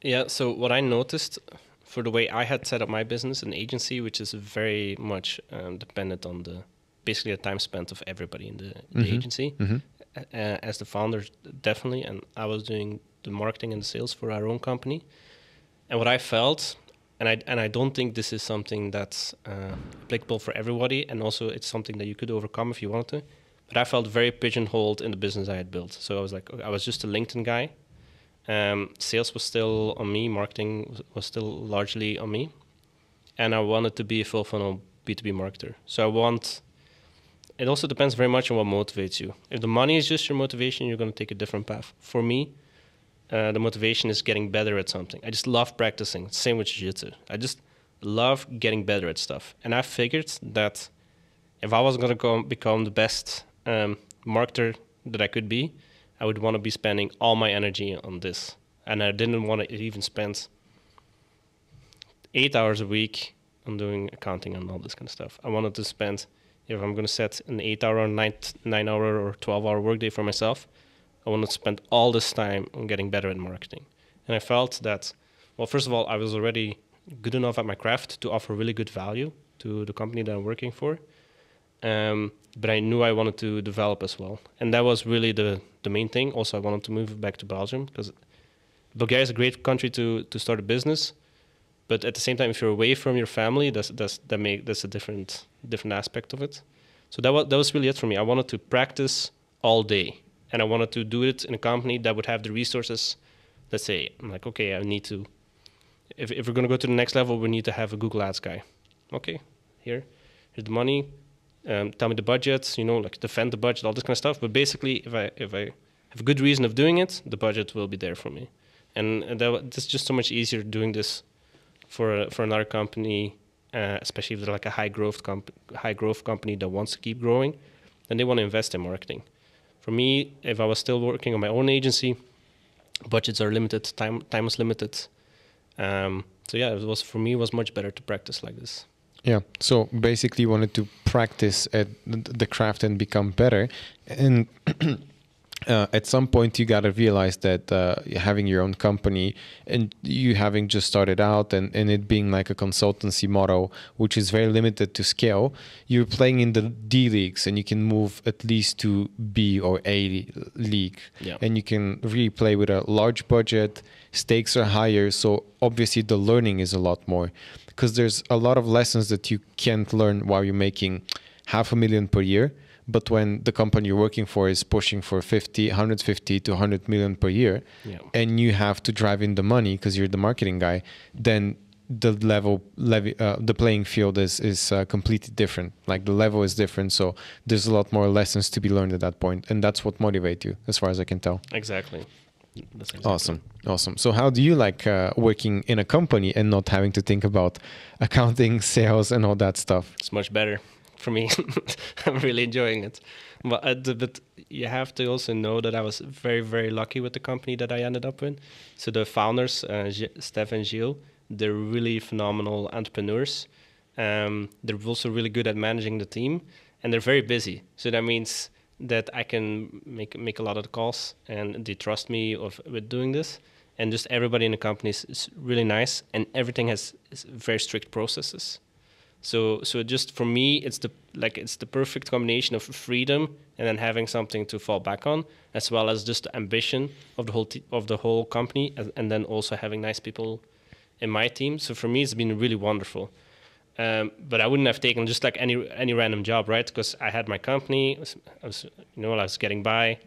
Yeah, so what I noticed for the way I had set up my business, an agency, which is very much dependent on basically the time spent of everybody in the agency. Mm-hmm. As the founder, definitely, and I was doing the marketing and the sales for our own company. And what I felt, and I don't think this is something that's applicable for everybody, and also it's something that you could overcome if you wanted to, but I felt very pigeonholed in the business I had built. So I was like, I was just a LinkedIn guy. Sales was still on me, marketing was still largely on me, and I wanted to be a full funnel B2B marketer. So it also depends very much on what motivates you. If the money is just your motivation, you're going to take a different path. For me, the motivation is getting better at something. I just love practicing. Same with Jiu Jitsu. I just love getting better at stuff. And I figured that if I was going to become the best marketer that I could be, I would want to be spending all my energy on this. And I didn't want to even spend 8 hours a week on doing accounting and all this kind of stuff. I wanted to spend, if I'm going to set an 8-hour, 9-hour, or 12-hour workday for myself, I want to spend all this time on getting better at marketing. And I felt that, well, first of all, I was already good enough at my craft to offer really good value to the company that I'm working for. But I knew I wanted to develop as well. And that was really the main thing. Also, I wanted to move back to Belgium, because Bulgaria is a great country to start a business. But at the same time, if you're away from your family, that's a different aspect of it. So that was really it for me. I wanted to practice all day. And I wanted to do it in a company that would have the resources. Let's say, I'm like, okay, I need to, if we're going to go to the next level, we need to have a Google Ads guy. Okay, here's the money. Tell me the budgets, like defend the budget, all this kind of stuff. But basically, if I have a good reason of doing it, the budget will be there for me. And that's just so much easier doing this for another company especially if they're like a high growth company that wants to keep growing, then they want to invest in marketing. For me, if I was still working on my own agency, budgets are limited, time is limited. So yeah, for me, it was much better to practice like this. Yeah. So basically, you wanted to practice at the craft and become better. And at some point, you got to realize that having your own company and you having just started out and it being like a consultancy model, which is very limited to scale, you're playing in the D leagues and you can move at least to B or A league. Yeah. And you can really play with a large budget. Stakes are higher. So obviously the learning is a lot more, because there's a lot of lessons that you can't learn while you're making $500,000 per year. But when the company you're working for is pushing for 150 to 100 million per year, yeah, and you have to drive in the money because you're the marketing guy, then the the playing field is completely different. Like the level is different. So there's a lot more lessons to be learned at that point. And that's what motivates you, as far as I can tell. Exactly. That's exactly. Awesome. So how do you like working in a company and not having to think about accounting, sales, and all that stuff? It's much better for me. I'm really enjoying it. But you have to also know that I was very, very lucky with the company that I ended up in. So the founders, Steph and Gilles, they're really phenomenal entrepreneurs. They're also really good at managing the team, and they're very busy. So that means that I can make a lot of the calls, and they trust me with doing this. And just everybody in the company is really nice, and everything has very strict processes. So just for me, it's the perfect combination of freedom and then having something to fall back on, as well as just the ambition of the whole company, and then also having nice people in my team. So for me, it's been really wonderful. But I wouldn't have taken just like any random job, right? Because I had my company, I was getting by.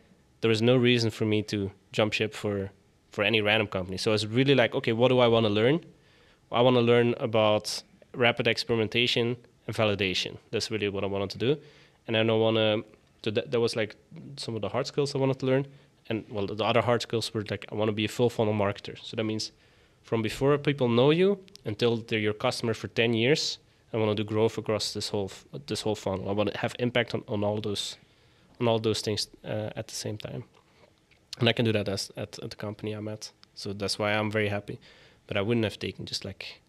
There was no reason for me to jump ship for any random company. So I was really like, okay, what do I want to learn? I want to learn about rapid experimentation and validation. That's really what I wanted to do. And I don't want to, that was like some of the hard skills I wanted to learn. And well, the other hard skills were like, I want to be a full funnel marketer. So that means from before people know you until they're your customer for 10 years, I want to do growth across this whole funnel. I want to have impact on all those things at the same time. And I can do that at the company I'm at. So that's why I'm very happy. But I wouldn't have taken just like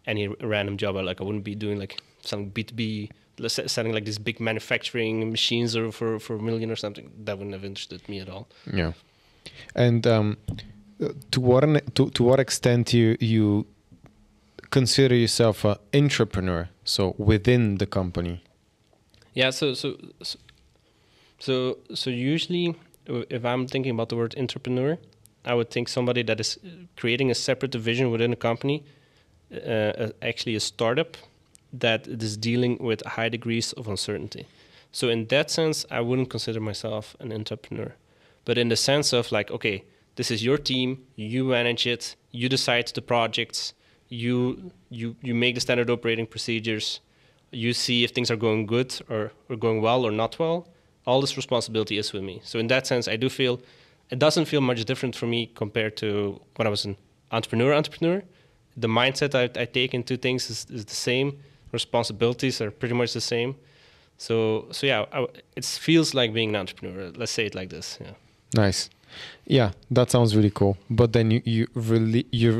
any random job. I wouldn't be doing like some B2B, selling like these big manufacturing machines or for $1 million or something. That wouldn't have interested me at all. Yeah. And to what extent you consider yourself an entrepreneur? So within the company. Yeah. So usually, if I'm thinking about the word entrepreneur, I would think somebody that is creating a separate division within a company. Actually a startup that is dealing with high degrees of uncertainty. So in that sense, I wouldn't consider myself an entrepreneur. But in the sense of like, okay, this is your team, you manage it, you decide the projects, you make the standard operating procedures, you see if things are going good or going well or not well. All this responsibility is with me. So in that sense, I do feel, it doesn't feel much different for me compared to when I was an entrepreneur. The mindset I take into things is the same. Responsibilities are pretty much the same. So yeah, it feels like being an entrepreneur. Let's say it like this. Yeah. Nice. Yeah, that sounds really cool. But then you're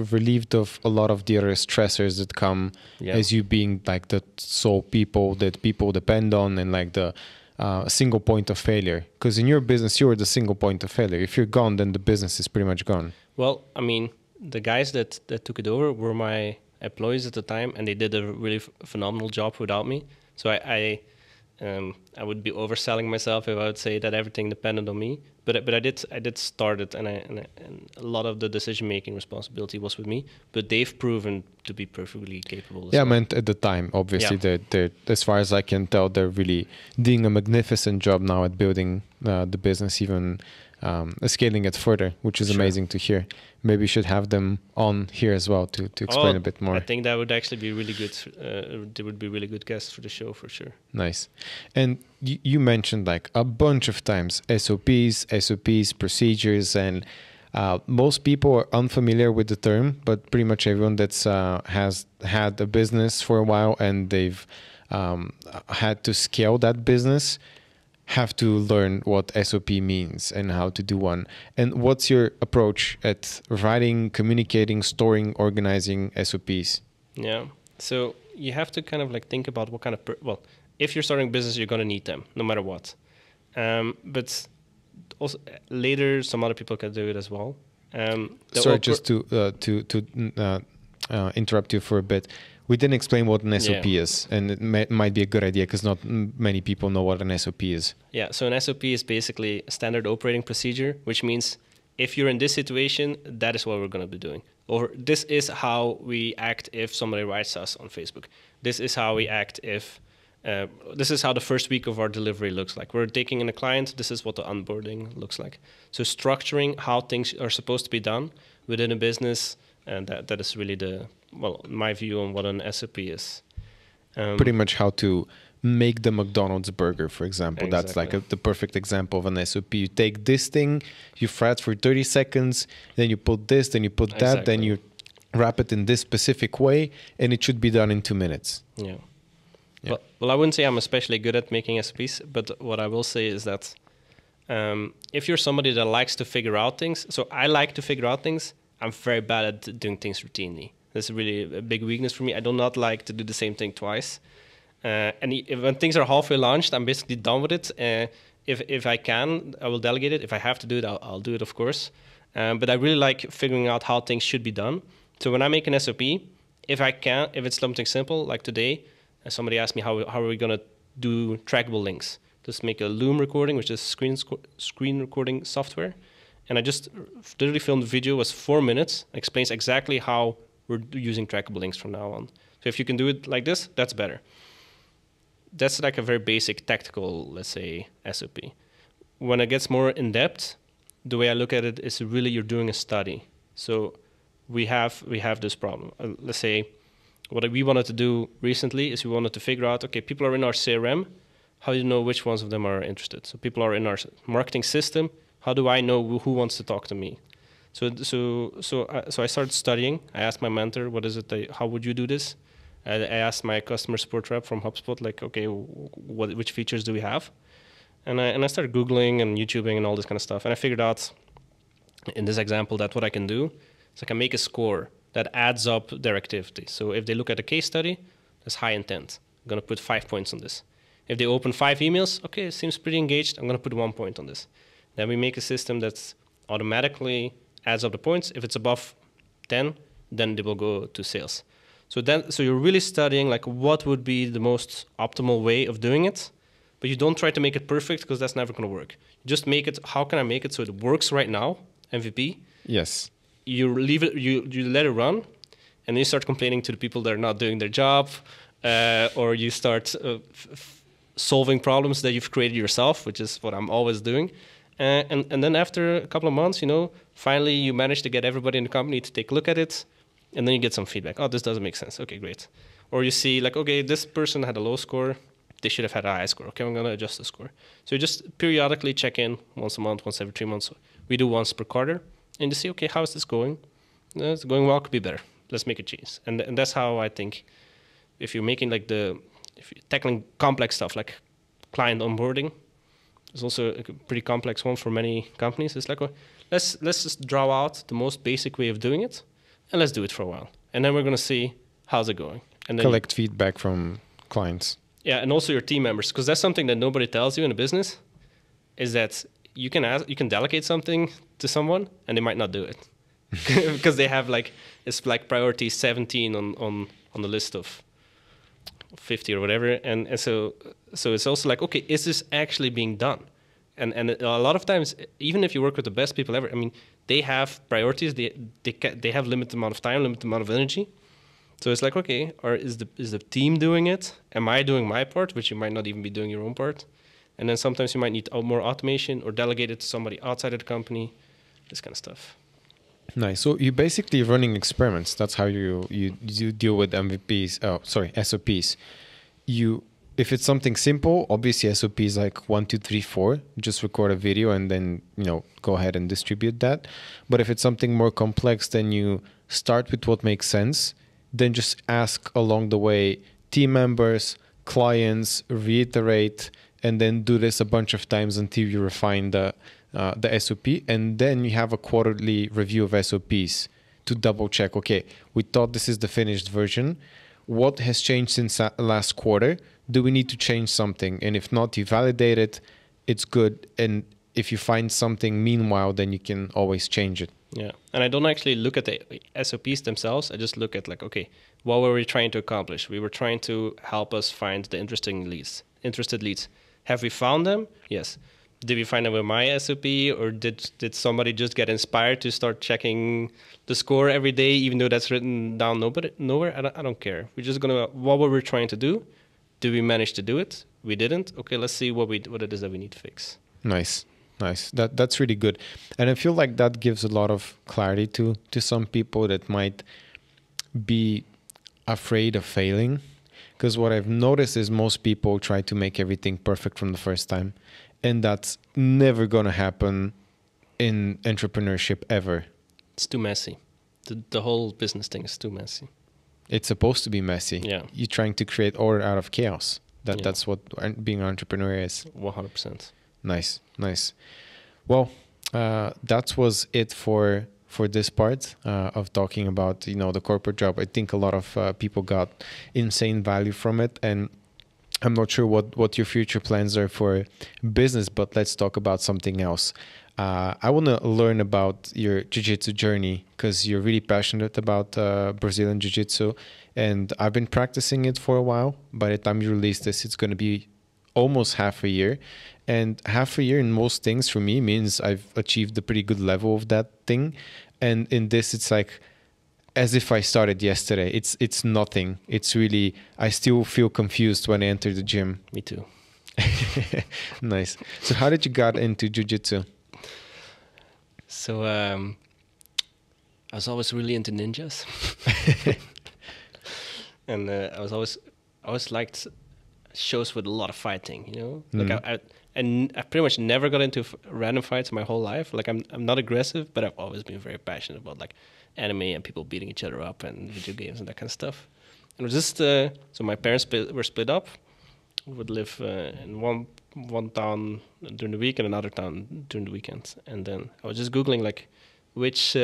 relieved of a lot of the other stressors that come as you being like the sole people that people depend on, and like the single point of failure. Because in your business, you're the single point of failure. If you're gone, then the business is pretty much gone. Well, I mean, the guys that took it over were my employees at the time, and they did a really phenomenal job without me. So I would be overselling myself if I would say that everything depended on me. But I did start it, and a lot of the decision making responsibility was with me. But they've proven to be perfectly capable. Yeah, I meant at the time. Obviously, they're as far as I can tell, they're really doing a magnificent job now at building the business, even scaling it further, which is amazing to hear. Maybe you should have them on here as well to explain a bit more. I think that would actually be really good. They would be really good guests for the show for sure. Nice. And you mentioned like a bunch of times SOPs, procedures, and Most people are unfamiliar with the term, but pretty much everyone that's has had a business for a while and they've had to scale that business have to learn what SOP means and how to do one. And what's your approach at writing, communicating, storing, organizing SOPs? Yeah. So you have to kind of like think about what kind of, well, if you're starting a business, you're going to need them no matter what. But also later, some other people can do it as well. Sorry, just to interrupt you for a bit. We didn't explain what an SOP is, and it might be a good idea because not many people know what an SOP is. Yeah, so an SOP is basically a standard operating procedure, which means if you're in this situation, that is what we're going to be doing. Or this is how we act if somebody writes us on Facebook. This is how we act if... this is how the first week of our delivery looks like. We're taking in a client, this is what the onboarding looks like. So structuring how things are supposed to be done within a business, and that is really the... well, my view on what an SOP is. Pretty much how to make the McDonald's burger, for example. Exactly. That's like the perfect example of an SOP. You take this thing, you fry it for 30 seconds, then you put this, then you put that, then you wrap it in this specific way, and it should be done in 2 minutes. Yeah. Well, I wouldn't say I'm especially good at making SOPs, but what I will say is that if you're somebody that likes to figure out things, so I like to figure out things, I'm very bad at doing things routinely. That's really a big weakness for me. I do not like to do the same thing twice. And when things are halfway launched, I'm basically done with it. If I can, I will delegate it. If I have to do it, I'll do it, of course. But I really like figuring out how things should be done. So when I make an SOP, if it's something simple, like today, somebody asked me how are we going to do trackable links. Just make a Loom recording, which is screen recording software. And I just literally filmed the video. It was 4 minutes. It explains exactly how we're using trackable links from now on. So if you can do it like this, that's better. That's like a very basic tactical, let's say, SOP. When it gets more in depth, the way I look at it is really you're doing a study. So we have this problem. Let's say what we wanted to do recently is we wanted to figure out, okay, people are in our CRM. How do you know which ones of them are interested? So people are in our marketing system. How do I know who wants to talk to me? So I started studying. I asked my mentor, what is it? How would you do this? I asked my customer support rep from HubSpot, like, okay, which features do we have? And I started Googling and YouTubing and all this kind of stuff. And I figured out in this example that what I can do is I can make a score that adds up their activity. So if they look at a case study, that's high intent. I'm going to put 5 points on this. If they open 5 emails, okay, it seems pretty engaged. I'm going to put 1 point on this. Then we make a system that's automatically adds up the points. If it's above 10, then they will go to sales. So you're really studying like what would be the most optimal way of doing it, but you don't try to make it perfect because that's never going to work. You just make it, how can I make it so it works right now, MVP? Yes. You leave it, you let it run, and then you start complaining to the people that are not doing their job, or you start solving problems that you've created yourself, which is what I'm always doing. And then after a couple of months, finally you manage to get everybody in the company to take a look at it, and then you get some feedback. Oh, this doesn't make sense. Okay, great. Or you see like, okay, this person had a low score. They should have had a high score. Okay, I'm going to adjust the score. So you just periodically check in once a month, once every 3 months. We do once per quarter. And you see, okay, how is this going? It's going well, could be better. Let's make a change. And that's how I think if you're making like if you're tackling complex stuff like client onboarding, it's also a pretty complex one for many companies. It's like, well, let's just draw out the most basic way of doing it, and let's do it for a while. And then we're going to see how's it going. And then collect feedback from clients. Yeah, and also your team members, because that's something that nobody tells you in a business, is that you can delegate something to someone and they might not do it because they have it's like priority 17 on the list of 50 or whatever, and so it's also like, okay, is this actually being done? And a lot of times, even if you work with the best people ever, I mean, they have priorities. They have limited amount of time, limited amount of energy. So it's like, okay, or is the team doing it? Am I doing my part, which you might not even be doing your own part? And then sometimes you might need more automation or delegate it to somebody outside of the company, this kind of stuff. Nice. So you're basically running experiments. That's how you deal with MVPs. Oh, sorry, SOPs. You if it's something simple, obviously SOP is like 1, 2, 3, 4. Just record a video and then, you know, go ahead and distribute that. But if it's something more complex, then you start with what makes sense. Then just ask along the way team members, clients, reiterate, and then do this a bunch of times until you refine the SOP. And then you have a quarterly review of SOPs to double check, okay, we thought this is the finished version. What has changed since last quarter? Do we need to change something? And if not, you validate it, it's good. And if you find something meanwhile, then you can always change it. Yeah. And I don't actually look at the SOPs themselves. I just look at like, okay, what were we trying to accomplish? We were trying to help us find the interested leads. Have we found them? Yes. Did we find them with my SOP, or did somebody just get inspired to start checking the score every day, even though that's written down nowhere? I don't care. We're just going to, what were we trying to do? Did we manage to do it? We didn't. Okay, let's see what it is that we need to fix. Nice. That's really good. And I feel like that gives a lot of clarity to some people that might be afraid of failing. Because what I've noticed is most people try to make everything perfect from the first time. And that's never going to happen in entrepreneurship ever. It's too messy. The whole business thing is too messy. It's supposed to be messy. Yeah. You're trying to create order out of chaos. That's what being an entrepreneur is. 100%. Nice. Well, that was it for this part of talking about, you know, the corporate job. I think a lot of people got insane value from it, and I'm not sure what your future plans are for business, but let's talk about something else. I want to learn about your Jiu-Jitsu journey, because you're really passionate about Brazilian Jiu-Jitsu, and I've been practicing it for a while. By the time you release this, it's going to be almost half a year. And half a year in most things for me means I've achieved a pretty good level of that thing. And in this, it's like as if I started yesterday. It's nothing. It's really, I still feel confused when I enter the gym. Me too. Nice. So how did you get into Jiu-Jitsu? So I was always really into ninjas. And I always liked shows with a lot of fighting, you know? Like I pretty much never got into random fights my whole life. Like I'm not aggressive, but I've always been very passionate about like anime and people beating each other up and video games and that kind of stuff. And it was just so my parents were split up. We would live in one town during the week and another town during the weekend. And then I was just Googling like which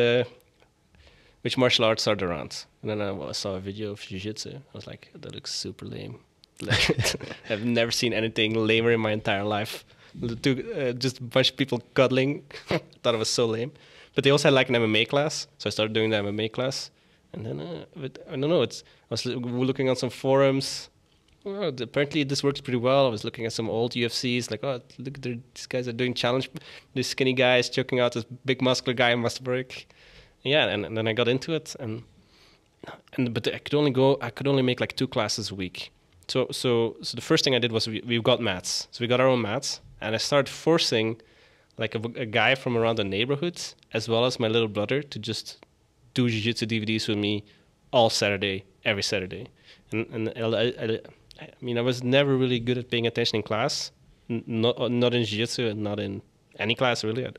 martial arts are there around. And then I saw a video of Jiu-Jitsu. I was like, that looks super lame. Like, I've never seen anything lamer in my entire life. Just a bunch of people cuddling. I thought it was so lame. But they also had like an MMA class. So I started doing the MMA class. And then, I don't know, I was looking on some forums. Oh, apparently this works pretty well. I was looking at some old UFCs, like, oh, look, these guys are doing challenge. These skinny guys choking out this big muscular guy must work. Yeah, and then I got into it, but I could only make like 2 classes a week. So the first thing I did was we got mats. So we got our own mats, and I started forcing like a guy from around the neighborhood, as well as my little brother, to just do Jiu-Jitsu DVDs with me all Saturday, every Saturday. And I mean, I was never really good at paying attention in class, not in Jiu-Jitsu and not in any class really. I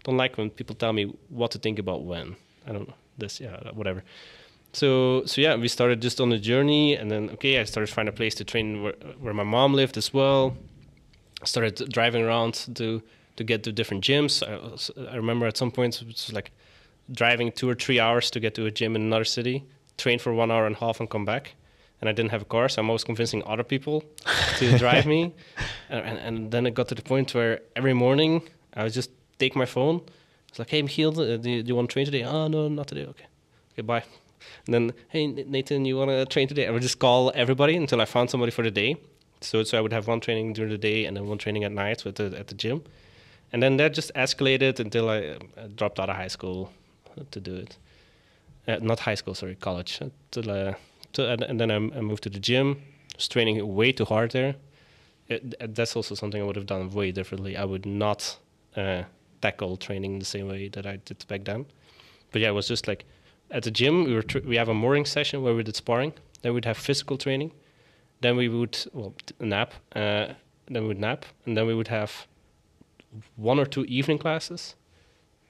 don't like when people tell me what to think about when. I don't know, whatever. So yeah, we started just on the journey, and then, I started finding a place to train where my mom lived as well. I started driving around to get to different gyms. I remember at some point it was like driving 2 or 3 hours to get to a gym in another city, train for 1.5 hours and come back. And I didn't have a car, so I'm always convincing other people to drive me. And then it got to the point where every morning I would just take my phone. I was like, hey, Michiel, do you want to train today? Oh, no, not today. Okay, bye. And then, hey, Nathan, you want to train today? I would just call everybody until I found somebody for the day. So I would have one training during the day and then one training at night at the gym. And then that just escalated until I dropped out of high school to do it. Not high school, sorry, college. And then I moved to the gym. I was training way too hard there. That's also something I would have done way differently. I would not tackle training the same way that I did back then. But yeah, it was just like at the gym, we have a morning session where we did sparring. Then we'd have physical training. Then we would nap. Then we would nap, and then we would have 1 or 2 evening classes,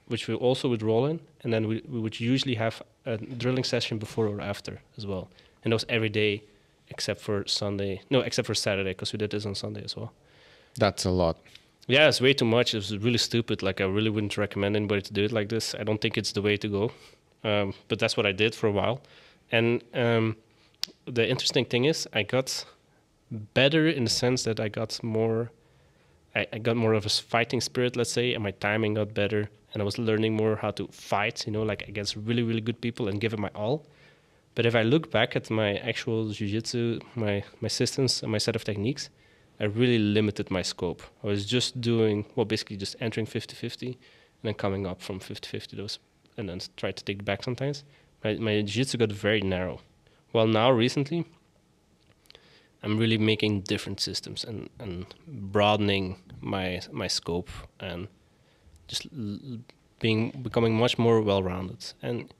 which we also would roll in, and then we would usually have a drilling session before or after as well. And that was every day except for Sunday. No, except for Saturday, because we did this on Sunday as well. That's a lot. Yeah, it's way too much. It was really stupid. Like, I really wouldn't recommend anybody to do it like this. I don't think it's the way to go. But that's what I did for a while. And the interesting thing is I got better in the sense that I got more of a fighting spirit, let's say, and my timing got better. And I was learning more how to fight, like against really, really good people and give it my all. But if I look back at my actual jiu-jitsu, my systems and my set of techniques, I really limited my scope. I was just doing, basically just entering 50-50 and then coming up from 50-50 and then try to take it back sometimes. My jiu-jitsu got very narrow. Well, now recently, I'm really making different systems and broadening my scope and just becoming much more well-rounded. And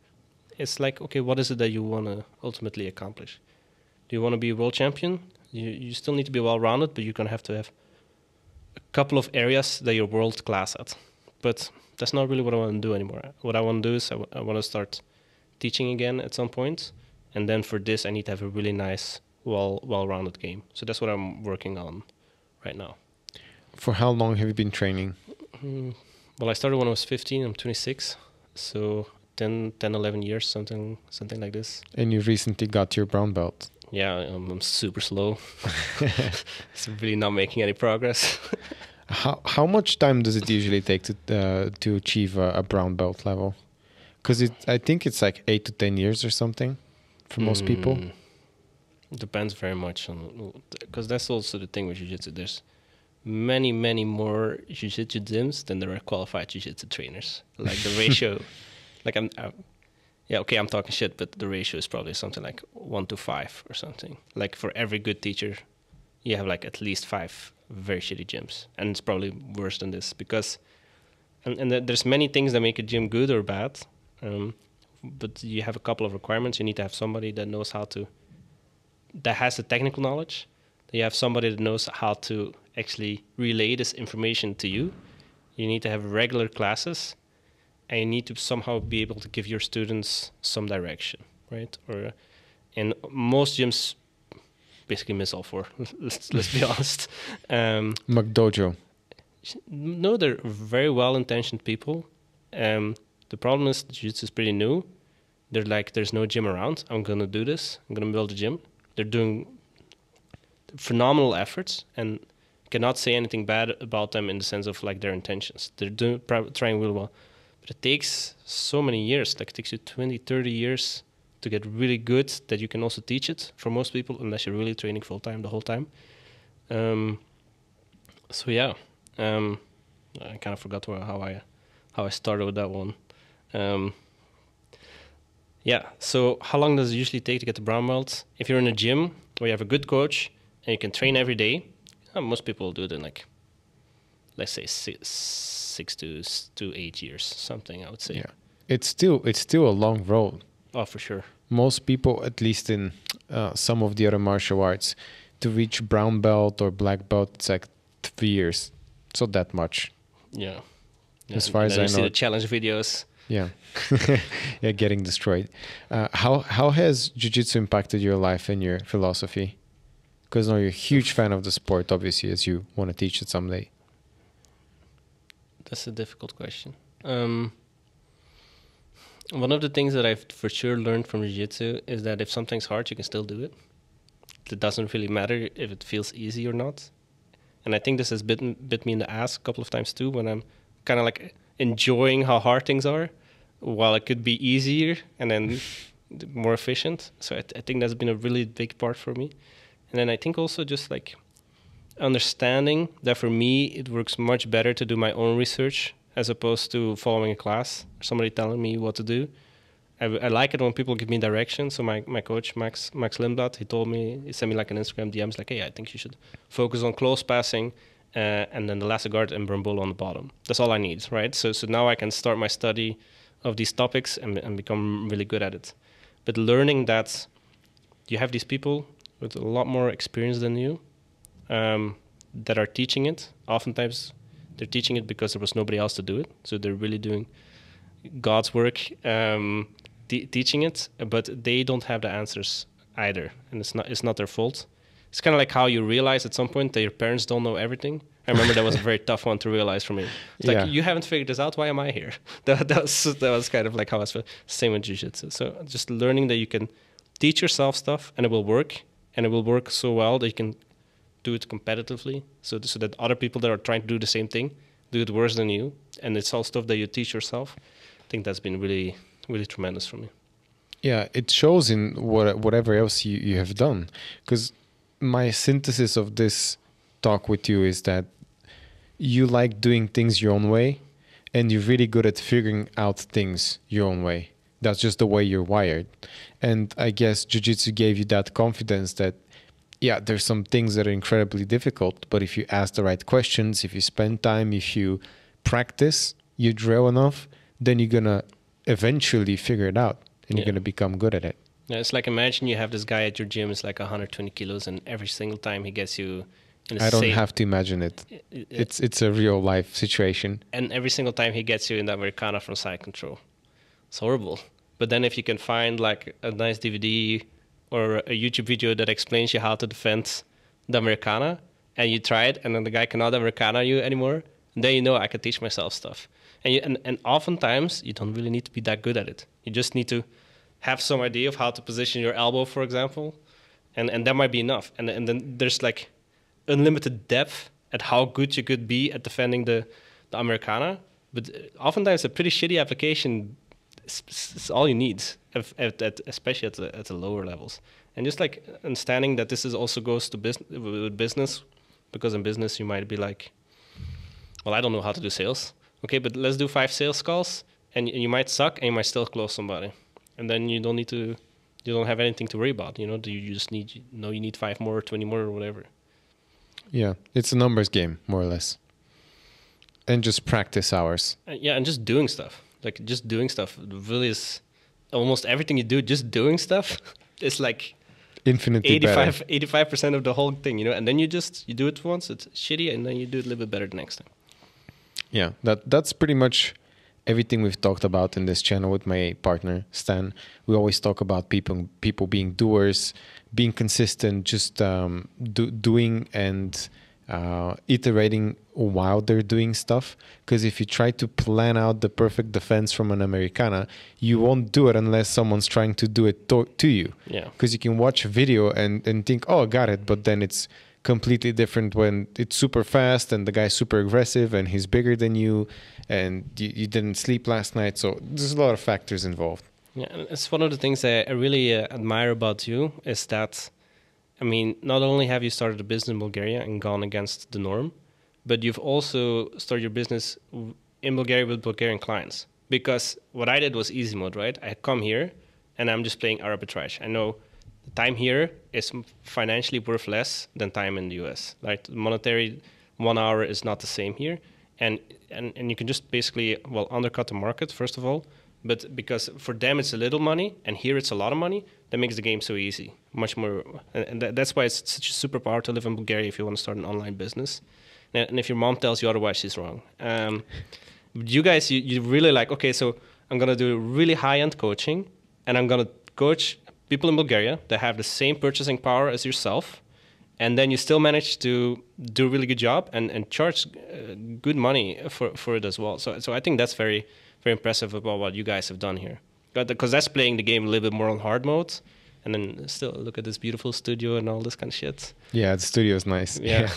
it's like, okay, what is it that you want to ultimately accomplish? Do you want to be a world champion? You still need to be well-rounded, but you're going to have a couple of areas that you're world-class at. But that's not really what I want to do anymore. What I want to do is I want to start teaching again at some point. And then for this, I need to have a really nice, well-rounded game. So that's what I'm working on right now. For how long have you been training? Well, I started when I was 15. I'm 26. So 10, 11 years, something like this. And you recently got your brown belt. Yeah, I'm super slow. It's really not making any progress. How much time does it usually take to achieve a brown belt level? Because I think it's like 8 to 10 years or something for most people. It depends very much on, because that's also the thing with jiu-jitsu. There's many more jiu-jitsu gyms than there are qualified jiu-jitsu trainers. Like the ratio, like I'm talking shit, but the ratio is probably something like 1 to 5 or something. Like for every good teacher, you have like at least 5 very shitty gyms, and it's probably worse than this because, and there's many things that make a gym good or bad, but you have a couple of requirements. You need to have somebody that knows that has the technical knowledge. You have somebody that knows how to actually relay this information to you. You need to have regular classes. And you need to somehow be able to give your students some direction, right? And most gyms basically miss all 4. let's be honest. McDojo. No, they're very well-intentioned people. The problem is jiu-jitsu is pretty new. They're like, there's no gym around. I'm going to do this. I'm going to build a gym. They're doing phenomenal efforts and cannot say anything bad about them in the sense of like their intentions. They're trying really well. But it takes so many years. Like it takes you 20, 30 years to get really good that you can also teach it for most people, unless you're really training full-time the whole time. So yeah, I kind of forgot how I started with that one. Yeah, so how long does it usually take to get the brown belt? If you're in a gym where you have a good coach and you can train every day, most people will do it in like, let's say 6 to 8 years, something, I would say. Yeah, it's still a long road. Oh, for sure. Most people, at least in some of the other martial arts, to reach brown belt or black belt, it's like 3 years. It's not that much. Yeah. As far as I know. You see the challenge videos. Yeah. Yeah, getting destroyed. How has jiu-jitsu impacted your life and your philosophy? Because now you're a huge fan of the sport, obviously, as you want to teach it someday. That's a difficult question. One of the things that I've for sure learned from jiu-jitsu is that if something's hard, you can still do it. It doesn't really matter if it feels easy or not. And I think this has bit me in the ass a couple of times too, when I'm kind of like enjoying how hard things are, while it could be easier and then more efficient. So I think that's been a really big part for me. And then I think also just like understanding that for me, it works much better to do my own research as opposed to following a class or somebody telling me what to do. I like it when people give me direction. So my coach, Max Lindblad, he sent me like an Instagram DM. He's like, hey, I think you should focus on close passing and then the lasso guard and Brambolo on the bottom. That's all I need, right? So now I can start my study of these topics and become really good at it. But learning that you have these people with a lot more experience than you that are teaching it. Oftentimes, they're teaching it because there was nobody else to do it. So they're really doing God's work teaching it, but they don't have the answers either, and it's not their fault. It's kind of like how you realize at some point that your parents don't know everything. I remember that was a very tough one to realize for me. It's like, you haven't figured this out, why am I here? That was kind of like how I was. Same with Jiu Jitsu. So just learning that you can teach yourself stuff and it will work, and it will work so well that you can do it competitively, so that other people that are trying to do the same thing do it worse than you, and it's all stuff that you teach yourself. I think that's been really, really tremendous for me. Yeah, it shows in whatever else you have done. Because my synthesis of this talk with you is that you like doing things your own way, and you're really good at figuring out things your own way. That's just the way you're wired. And I guess Jiu-Jitsu gave you that confidence that, yeah, there's some things that are incredibly difficult, but if you ask the right questions, if you spend time, if you practice, you drill enough, then you're going to eventually figure it out, and you're going to become good at it. Yeah, it's like, imagine you have this guy at your gym, is like 120 kilos, and every single time he gets you in the I don't have to imagine it. It's a real life situation. And every single time he gets you in the Americana from side control. It's horrible. But then if you can find like a nice DVD or a YouTube video that explains you how to defend the Americana, and you try it, and then the guy cannot Americana you anymore, then you know I can teach myself stuff. And oftentimes, you don't really need to be that good at it. You just need to have some idea of how to position your elbow, for example, and that might be enough. And then there's like unlimited depth at how good you could be at defending the Americana. But oftentimes, a pretty shitty application is all you need, especially at the lower levels. And just like understanding that this is also goes to business, because in business you might be like, well, I don't know how to do sales. Okay, but let's do 5 sales calls, and you might suck, and you might still close somebody. And then you don't have anything to worry about. You know, you just need, you need 5 more, 20 more, or whatever. Yeah, it's a numbers game, more or less. And just practice hours. And just doing stuff. Like, just doing stuff really is almost everything you do, just doing stuff. It's like infinitely 85% of the whole thing, you know. And then you do it once, it's shitty, and then you do it a little bit better the next time. Yeah, that's pretty much everything we've talked about in this channel with my partner, Stan. We always talk about people being doers, being consistent, just doing and iterating while they're doing stuff. Because if you try to plan out the perfect defense from an Americana, you won't do it unless someone's trying to do it to you. Yeah. Because you can watch a video and think, oh, I got it, but then it's completely different when it's super fast and the guy's super aggressive and he's bigger than you and you didn't sleep last night. So there's a lot of factors involved. Yeah, and it's one of the things that I really admire about you is that, I mean, not only have you started a business in Bulgaria and gone against the norm, but you've also started your business in Bulgaria with Bulgarian clients. Because what I did was easy mode, right? I come here and I'm just playing arbitrage. I know the time here is financially worth less than time in the US. Like, monetary 1 hour is not the same here. And you can just basically, well, undercut the market, first of all. But because for them it's a little money, and here it's a lot of money, that makes the game so easy. Much more, and that's why it's such a superpower to live in Bulgaria if you want to start an online business. And if your mom tells you otherwise, she's wrong. You guys, you really like, okay, so I'm going to do really high-end coaching, and I'm going to coach people in Bulgaria that have the same purchasing power as yourself, and then you still manage to do a really good job and charge good money for it as well. So I think that's very, very impressive about what you guys have done here. Because that's playing the game a little bit more on hard mode, and then still look at this beautiful studio and all this kind of shit. Yeah, the studio is nice. Yeah.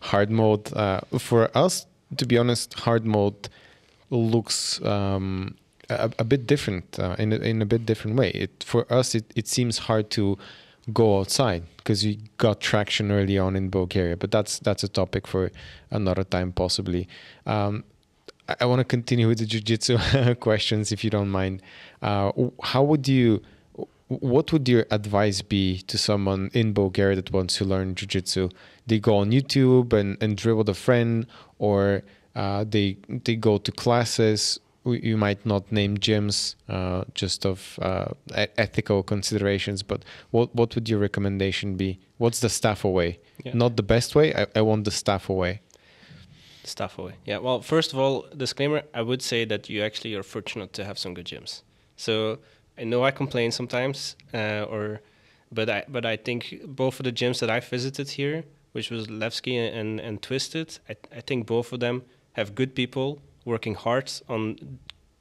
Hard mode. For us, to be honest, hard mode looks a bit different in a bit different way. For us, it seems hard to go outside because we got traction early on in Bulgaria, but that's a topic for another time possibly. I want to continue with the jiu-jitsu questions, if you don't mind. What would your advice be to someone in Bulgaria that wants to learn jiu-jitsu? They go on YouTube and drill with a friend, or they go to classes. you might not name gyms just of ethical considerations, but what would your recommendation be? What's the Stapho way? Yeah. Not the best way. I want the Stapho way. Stapho way. Yeah. Well, first of all, disclaimer: I would say that you actually are fortunate to have some good gyms. So I know I complain sometimes, but I think both of the gyms that I visited here, which was Levski and Twisted, I think both of them have good people working hard on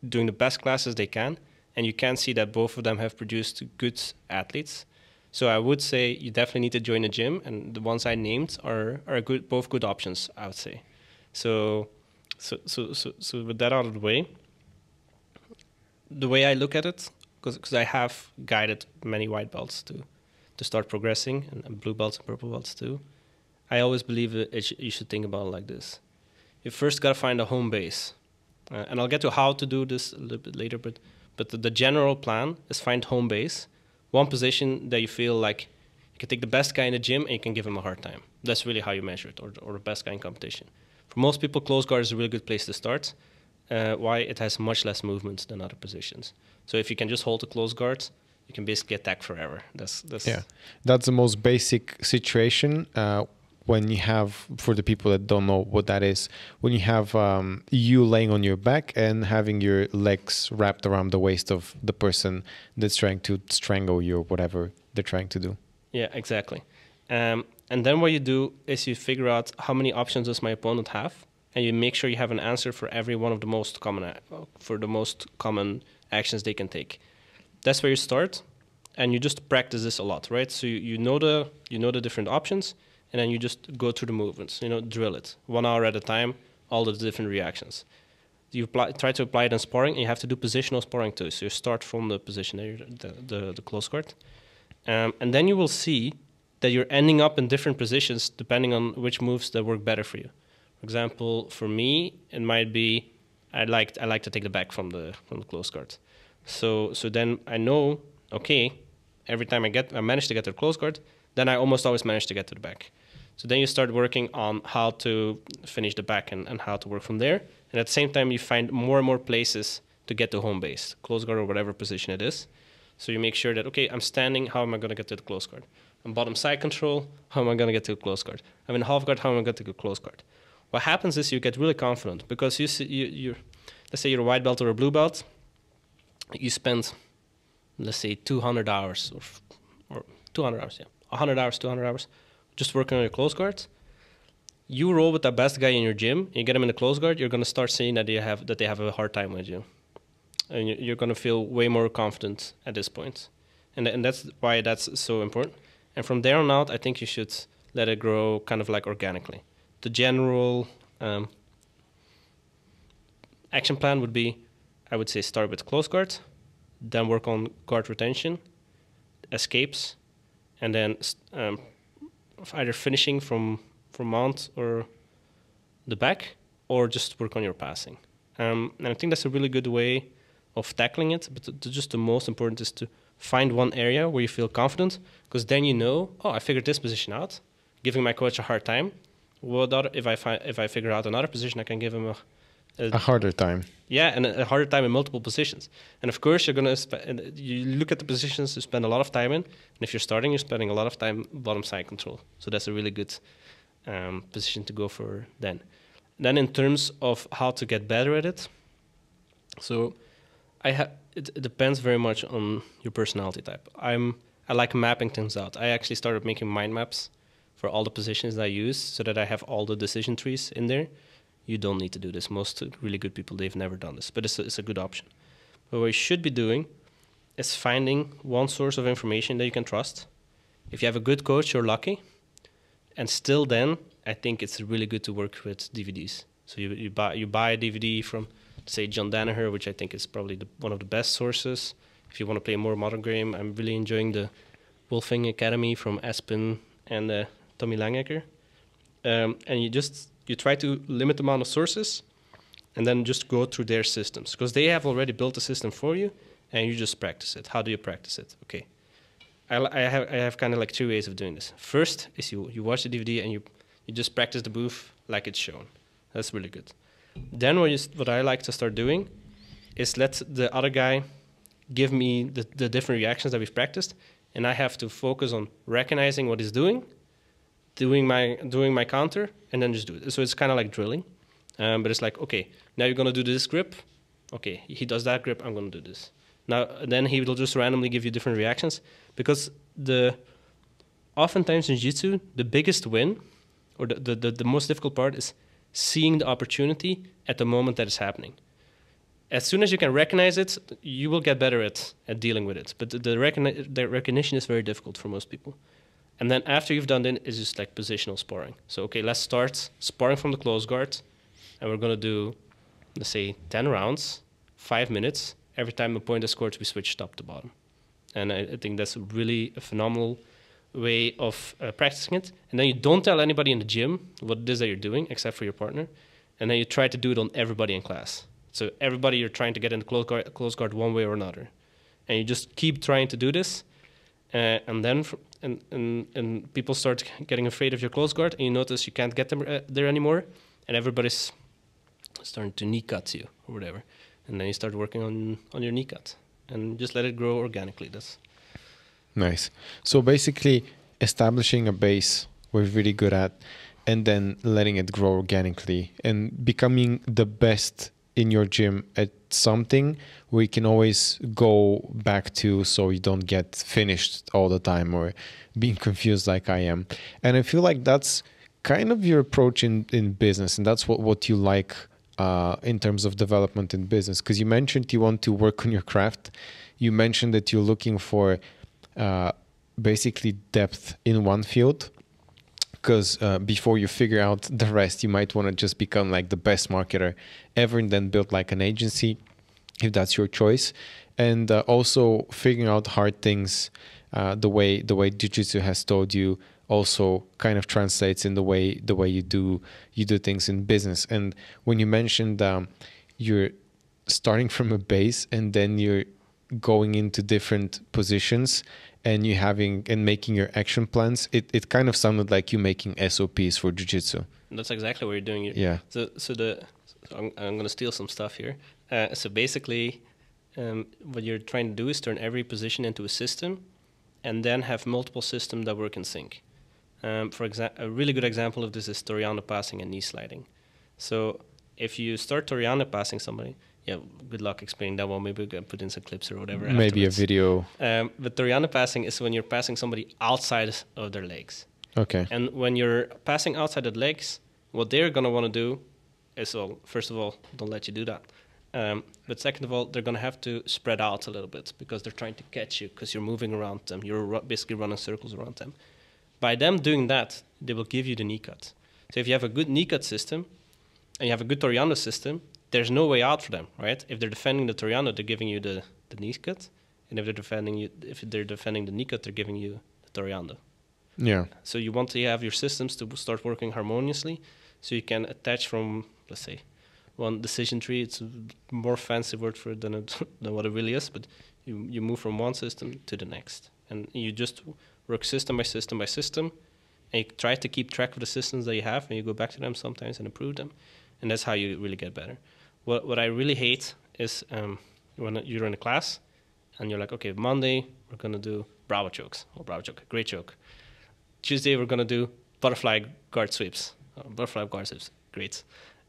doing the best classes they can, and you can see that both of them have produced good athletes. So I would say you definitely need to join a gym, and the ones I named are both good options, I would say. So with that out of the way I look at it, because I have guided many white belts to start progressing, and blue belts and purple belts too, I always believe that you should think about it like this. You first got to find a home base. And I'll get to how to do this a little bit later, but the general plan is find home base, one position that you feel like you can take the best guy in the gym and you can give him a hard time. That's really how you measure it, or the best guy in competition. For most people, close guard is a really good place to start. Why? It has much less movement than other positions. So if you can just hold the close guard, you can basically attack forever. That's the most basic situation. When you have, for the people that don't know what that is, when you have you laying on your back and having your legs wrapped around the waist of the person that's trying to strangle you or whatever they're trying to do. Yeah, exactly. And then what you do is you figure out how many options does my opponent have, and you make sure you have an answer for every one of the most common actions they can take. That's where you start, and you just practice this a lot, right? So you know the different options. And then you just go through the movements, drill it 1 hour at a time, all the different reactions. You try to apply it in sparring, and you have to do positional sparring too. So you start from the position there, the close guard. And then you will see that you're ending up in different positions depending on which moves that work better for you. For example, for me, it might be I like to take the back from the close guard. So then I know, okay, every time I manage to get to the close guard, then I almost always manage to get to the back. So then you start working on how to finish the back and how to work from there. And at the same time, you find more and more places to get to home base, close guard or whatever position it is. So you make sure that, okay, I'm standing, how am I going to get to the close guard? I'm bottom side control, how am I going to get to the close guard? I'm in half guard, how am I going to get to the close guard? What happens is you get really confident because let's say you're a white belt or a blue belt, you spend, let's say, 200 hours or 200 hours, 100 hours, 200 hours, just working on your close guard. You roll with the best guy in your gym, you get him in the close guard, you're going to start seeing that they have a hard time with you. And you're going to feel way more confident at this point. And that's why that's so important. And from there on out, I think you should let it grow kind of like organically. The general action plan would be, I would say, start with close guard, then work on guard retention, escapes, and then either finishing from mount or the back, or just work on your passing. And I think that's a really good way of tackling it, but just the most important is to find one area where you feel confident, because then you know, oh, I figured this position out, giving my coach a hard time. If I figure out another position, I can give him a harder time. Yeah, and a harder time in multiple positions. And of course, you're going to you look at the positions you spend a lot of time in, and if you're starting, you're spending a lot of time bottom side control. So that's a really good position to go for then. Then in terms of how to get better at it, so it depends very much on your personality type. I like mapping things out. I actually started making mind maps for all the positions that I use so that I have all the decision trees in there. You don't need to do this. Most really good people, they've never done this, but it's a good option. But what you should be doing is finding one source of information that you can trust. If you have a good coach, you're lucky. And still then, I think it's really good to work with DVDs. So you buy a DVD from, say, John Danaher, which I think is probably one of the best sources. If you want to play a more modern game, I'm really enjoying the Wolfing Academy from Aspen and Tommy Langecker. And you try to limit the amount of sources and then just go through their systems, because they have already built a system for you and you just practice it. How do you practice it? Okay. I have kind of like two ways of doing this. First is you watch the DVD and you just practice the move like it's shown. That's really good. Then what I like to start doing is let the other guy give me the different reactions that we've practiced, and I have to focus on recognizing what he's doing my counter, and then just do it. So it's kind of like drilling, but it's like, okay, now you're going to do this grip. Okay, he does that grip, I'm going to do this. Now, then he will just randomly give you different reactions, because oftentimes in Jiu-Jitsu, the biggest win, or the most difficult part, is seeing the opportunity at the moment that it's happening. As soon as you can recognize it, you will get better at dealing with it. But the recognition is very difficult for most people. And then after you've done it, it's just like positional sparring. So, okay, let's start sparring from the close guard, and we're going to do, let's say, 10 rounds, 5 minutes. Every time a point is scored, we switch top to bottom. And I think that's really a phenomenal way of practicing it. And then you don't tell anybody in the gym what it is that you're doing, except for your partner. And then you try to do it on everybody in class. So everybody you're trying to get in the close guard one way or another. And you just keep trying to do this. And then and people start getting afraid of your close guard, and you notice you can't get them there anymore. And everybody's starting to knee cut you or whatever. And then you start working on your knee cut. And just let it grow organically. That's nice. So basically establishing a base we're really good at, and then letting it grow organically and becoming the best in your gym at something we can always go back to, so you don't get finished all the time or being confused like I am. And I feel like that's kind of your approach in business, and that's what you like in terms of development in business. Because you mentioned you want to work on your craft. You mentioned that you're looking for basically depth in one field, because before you figure out the rest, you might want to just become like the best marketer ever, and then build like an agency, if that's your choice. And also figuring out hard things, the way Jiu-Jitsu has told you, also kind of translates in the way you do things in business. And when you mentioned you're starting from a base and then you're going into different positions, and you making your action plans, it kind of sounded like you making SOPs for Jiu-Jitsu. That's exactly what you're doing. Yeah. So I'm going to steal some stuff here. So basically, what you're trying to do is turn every position into a system, and then have multiple systems that work in sync. For example, a really good example of this is Toriano passing and knee sliding. So if you start Toriano passing somebody, yeah, good luck explaining that one. Maybe we can put in some clips or whatever. Maybe afterwards. A video. But Toriano passing is when you're passing somebody outside of their legs. Okay. And when you're passing outside of the legs, what they're going to want to do is, well, first of all, don't let you do that. But second of all, they're going to have to spread out a little bit, because they're trying to catch you, because you're moving around them. You're basically running circles around them. By them doing that, they will give you the knee cut. So if you have a good knee cut system and you have a good Toriano system, there's no way out for them, right? If they're defending the Toriano, they're giving you the knee cut. And if they're defending the knee cut, they're giving you the Toriano. Yeah. So you want to have your systems to start working harmoniously, so you can attach from, let's say, one decision tree. It's a more fancy word for it than what it really is, but you move from one system to the next. And you just work system by system by system, and you try to keep track of the systems that you have, and you go back to them sometimes and improve them. And that's how you really get better. What I really hate is when you're in a class, and you're like, okay, Monday, we're going to do bravo chokes, or bravo choke, great choke. Tuesday, we're going to do butterfly guard sweeps, great.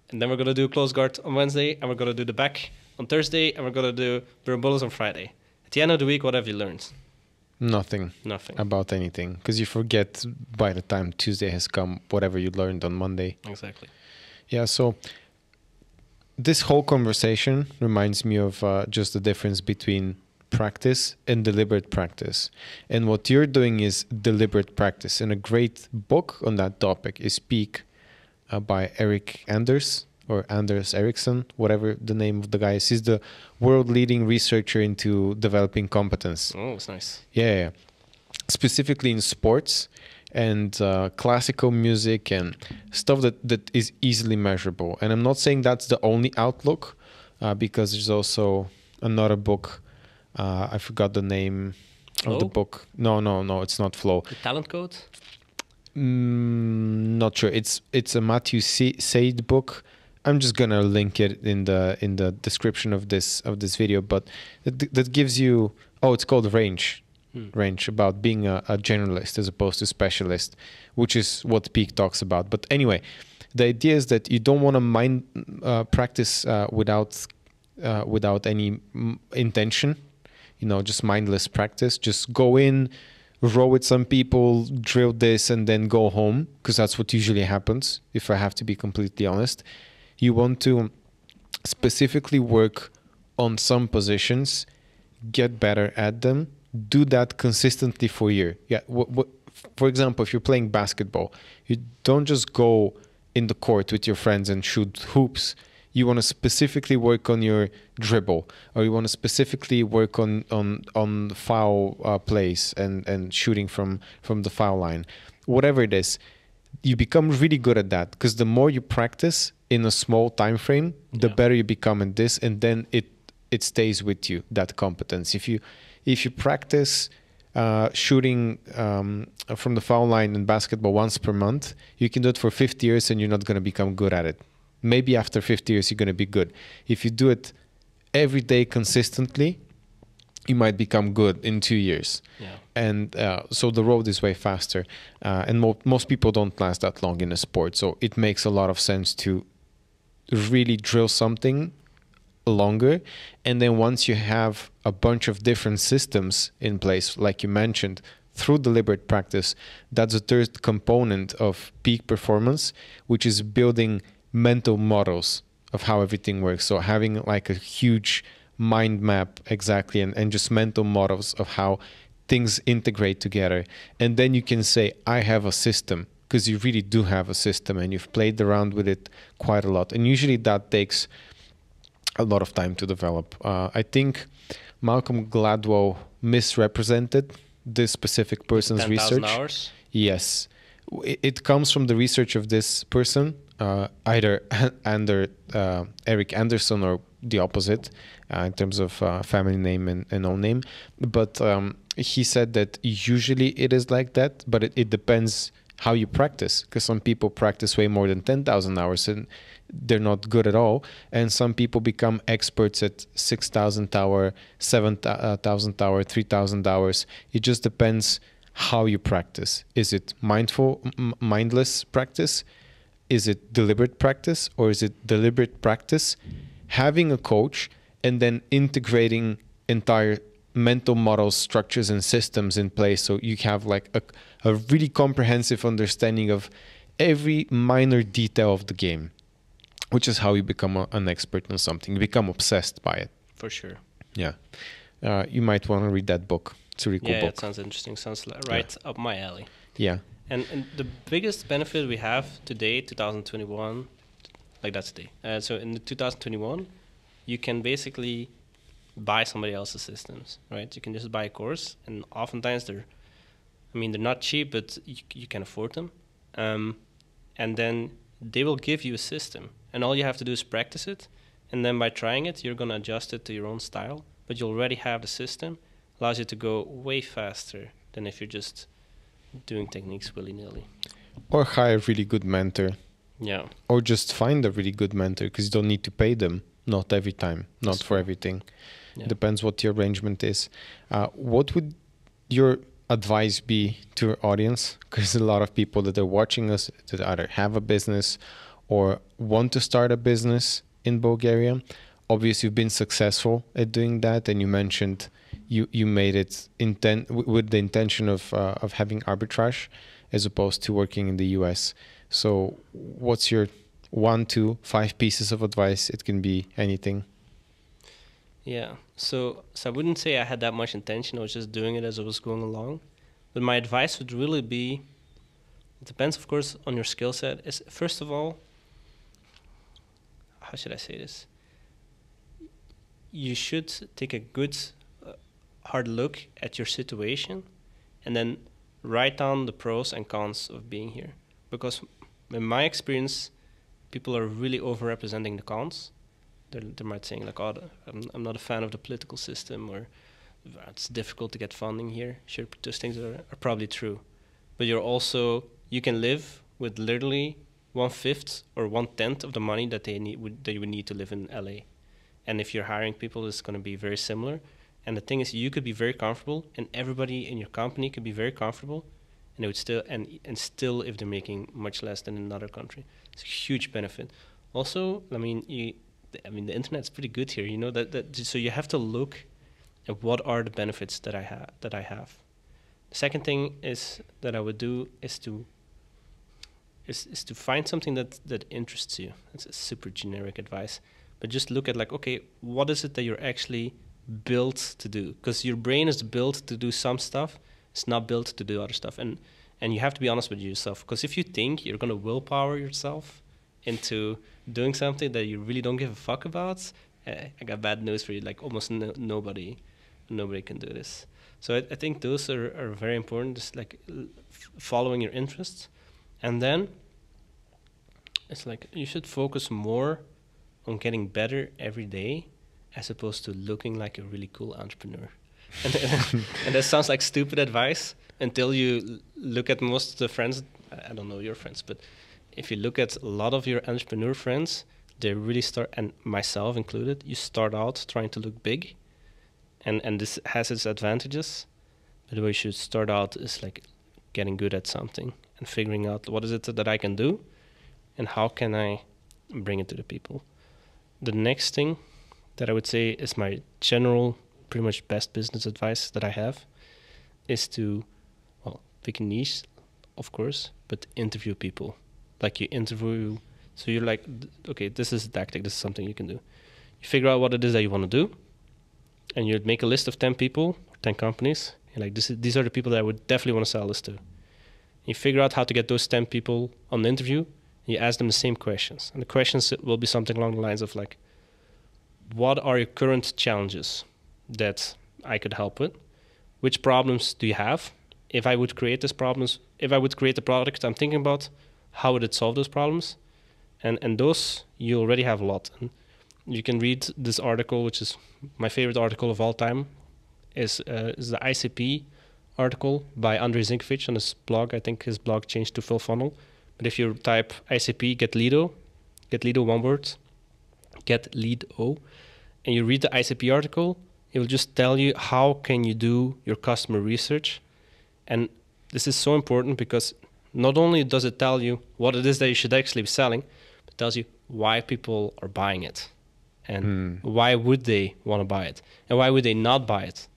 And then we're going to do close guard on Wednesday, and we're going to do the back on Thursday, and we're going to do berimbolo on Friday. At the end of the week, what have you learned? Nothing about anything, because you forget by the time Tuesday has come whatever you learned on Monday. Exactly. Yeah, so this whole conversation reminds me of just the difference between practice and deliberate practice. And what you're doing is deliberate practice. And a great book on that topic is Speak by Eric Anders, or Anders Ericsson, whatever the name of the guy is. He's the world-leading researcher into developing competence. Oh, it's nice. Yeah. Specifically in sports and classical music and stuff that is easily measurable. And I'm not saying that's the only outlook, because there's also another book. I forgot the name of the book. No, it's not Flow. The Talent Code? Not sure. It's a Matthew Said book. I'm just gonna link it in the description of this video, but that gives you, oh, it's called range. Range, about being a generalist as opposed to specialist, which is what Peak talks about. But anyway, the idea is that you don't want to practice without any intention, you know, just mindless practice. Just go in, row with some people, drill this, and then go home, because that's what usually happens, if I have to be completely honest. You want to specifically work on some positions, get better at them, do that consistently for a year. Yeah. For example, if you're playing basketball, you don't just go in the court with your friends and shoot hoops. You want to specifically work on your dribble, or you want to specifically work on foul plays and shooting from the foul line. Whatever it is, you become really good at that, because the more you practice in a small time frame, the better you become at this, and then it stays with you, that competence. If you practice shooting from the foul line in basketball once per month, you can do it for 50 years and you're not going to become good at it. Maybe after 50 years, you're going to be good. If you do it every day consistently, you might become good in 2 years. Yeah. And so the road is way faster. And most people don't last that long in a sport. So it makes a lot of sense to really drill something longer. And then once you have a bunch of different systems in place, like you mentioned, through deliberate practice, that's the third component of peak performance, which is building mental models of how everything works. So having like a huge mind map, exactly, and just mental models of how things integrate together. And then you can say, I have a system, because you really do have a system and you've played around with it quite a lot. And usually that takes a lot of time to develop. I think Malcolm Gladwell misrepresented this specific person's 10,000 research. hours? Yes. It comes from the research of this person, either Eric Anderson or the opposite, in terms of family name and own name. But he said that usually it is like that, but it depends how you practice, because some people practice way more than 10,000 hours and they're not good at all. And some people become experts at 6,000 hour, 7,000 hour, 3,000 hours. It just depends how you practice. Is it mindless practice? Is it deliberate practice? Or is it deliberate practice, having a coach, and then integrating entire mental models, structures, and systems in place, so you have like a really comprehensive understanding of every minor detail of the game, which is how you become an expert on something. You become obsessed by it. For sure. Yeah. You might want to read that book. It's a really cool book. Yeah, it sounds interesting. Sounds right up my alley. Yeah. And the biggest benefit we have today, 2021, like that's today. So in the 2021, you can basically buy somebody else's systems, right? You can just buy a course, and oftentimes they're not cheap, but you can afford them. And then they will give you a system, and all you have to do is practice it. And then by trying it, you're going to adjust it to your own style, but you already have the system. Allows you to go way faster than if you're just doing techniques willy-nilly. Or hire a really good mentor. Yeah. Or just find a really good mentor, because you don't need to pay them. Not every time, not for everything. Yeah. Depends what your arrangement is. What would your advice be to our audience? Because a lot of people that are watching us that either have a business or want to start a business in Bulgaria. Obviously, you've been successful at doing that, and you mentioned you made it with the intention of having arbitrage as opposed to working in the US. So what's your 1 to 5 pieces of advice? It can be anything. Yeah, so I wouldn't say I had that much intention. I was just doing it as I was going along. But my advice would really be, it depends, of course, on your skill set. Is first of all, how should I say this? You should take a good, hard look at your situation, and then write down the pros and cons of being here. Because in my experience, people are really overrepresenting the cons. They might saying like, "Oh, I'm not a fan of the political system," or "It's difficult to get funding here." Sure, those things are probably true, but you can live with literally 1/5 or 1/10 of the money that they that you would need to live in LA. And if you're hiring people, it's going to be very similar. And the thing is, you could be very comfortable, and everybody in your company could be very comfortable, and it would still and still if they're making much less than in another country, it's a huge benefit. Also, I mean, the internet's pretty good here, you know. So you have to look at what are the benefits that I have. The second thing is that I would do is to find something that interests you. It's a super generic advice, but just look at like, okay, what is it that you're actually built to do? Because your brain is built to do some stuff. It's not built to do other stuff, and you have to be honest with yourself. Because if you think you're gonna willpower yourself into doing something that you really don't give a fuck about, I got bad news for you. Like almost nobody can do this. So I think those are very important. Just like following your interests, and then it's like you should focus more on getting better every day, as opposed to looking like a really cool entrepreneur. And that sounds like stupid advice until you look at most of the friends. I don't know your friends, but if you look at a lot of your entrepreneur friends, they really start, and myself included, you start out trying to look big, and this has its advantages. But the way you should start out is like getting good at something and figuring out what is it that I can do and how can I bring it to the people. The next thing that I would say is my general, pretty much best business advice that I have is to, well, pick a niche, of course, but interview people. Like you interview, so you're like, okay, this is a tactic, this is something you can do. You figure out what it is that you want to do, and you'd make a list of 10 people, 10 companies. You're like, these are the people that I would definitely want to sell this to. You figure out how to get those 10 people on the interview, and you ask them the same questions. And the questions will be something along the lines of like, what are your current challenges that I could help with? Which problems do you have? If I would create these problems, if I would create the product I'm thinking about, how would it solve those problems? And those, you already have a lot. And you can read this article, which is my favorite article of all time, is the ICP article by Andrej Zinkovic on his blog. I think his blog changed to Full Funnel. But if you type ICP, get Lido, one word, get Lido, and you read the ICP article, it will just tell you how can you do your customer research. And this is so important because not only does it tell you what it is that you should actually be selling, but it tells you why people are buying it. And why would they want to buy it? And why would they not buy it?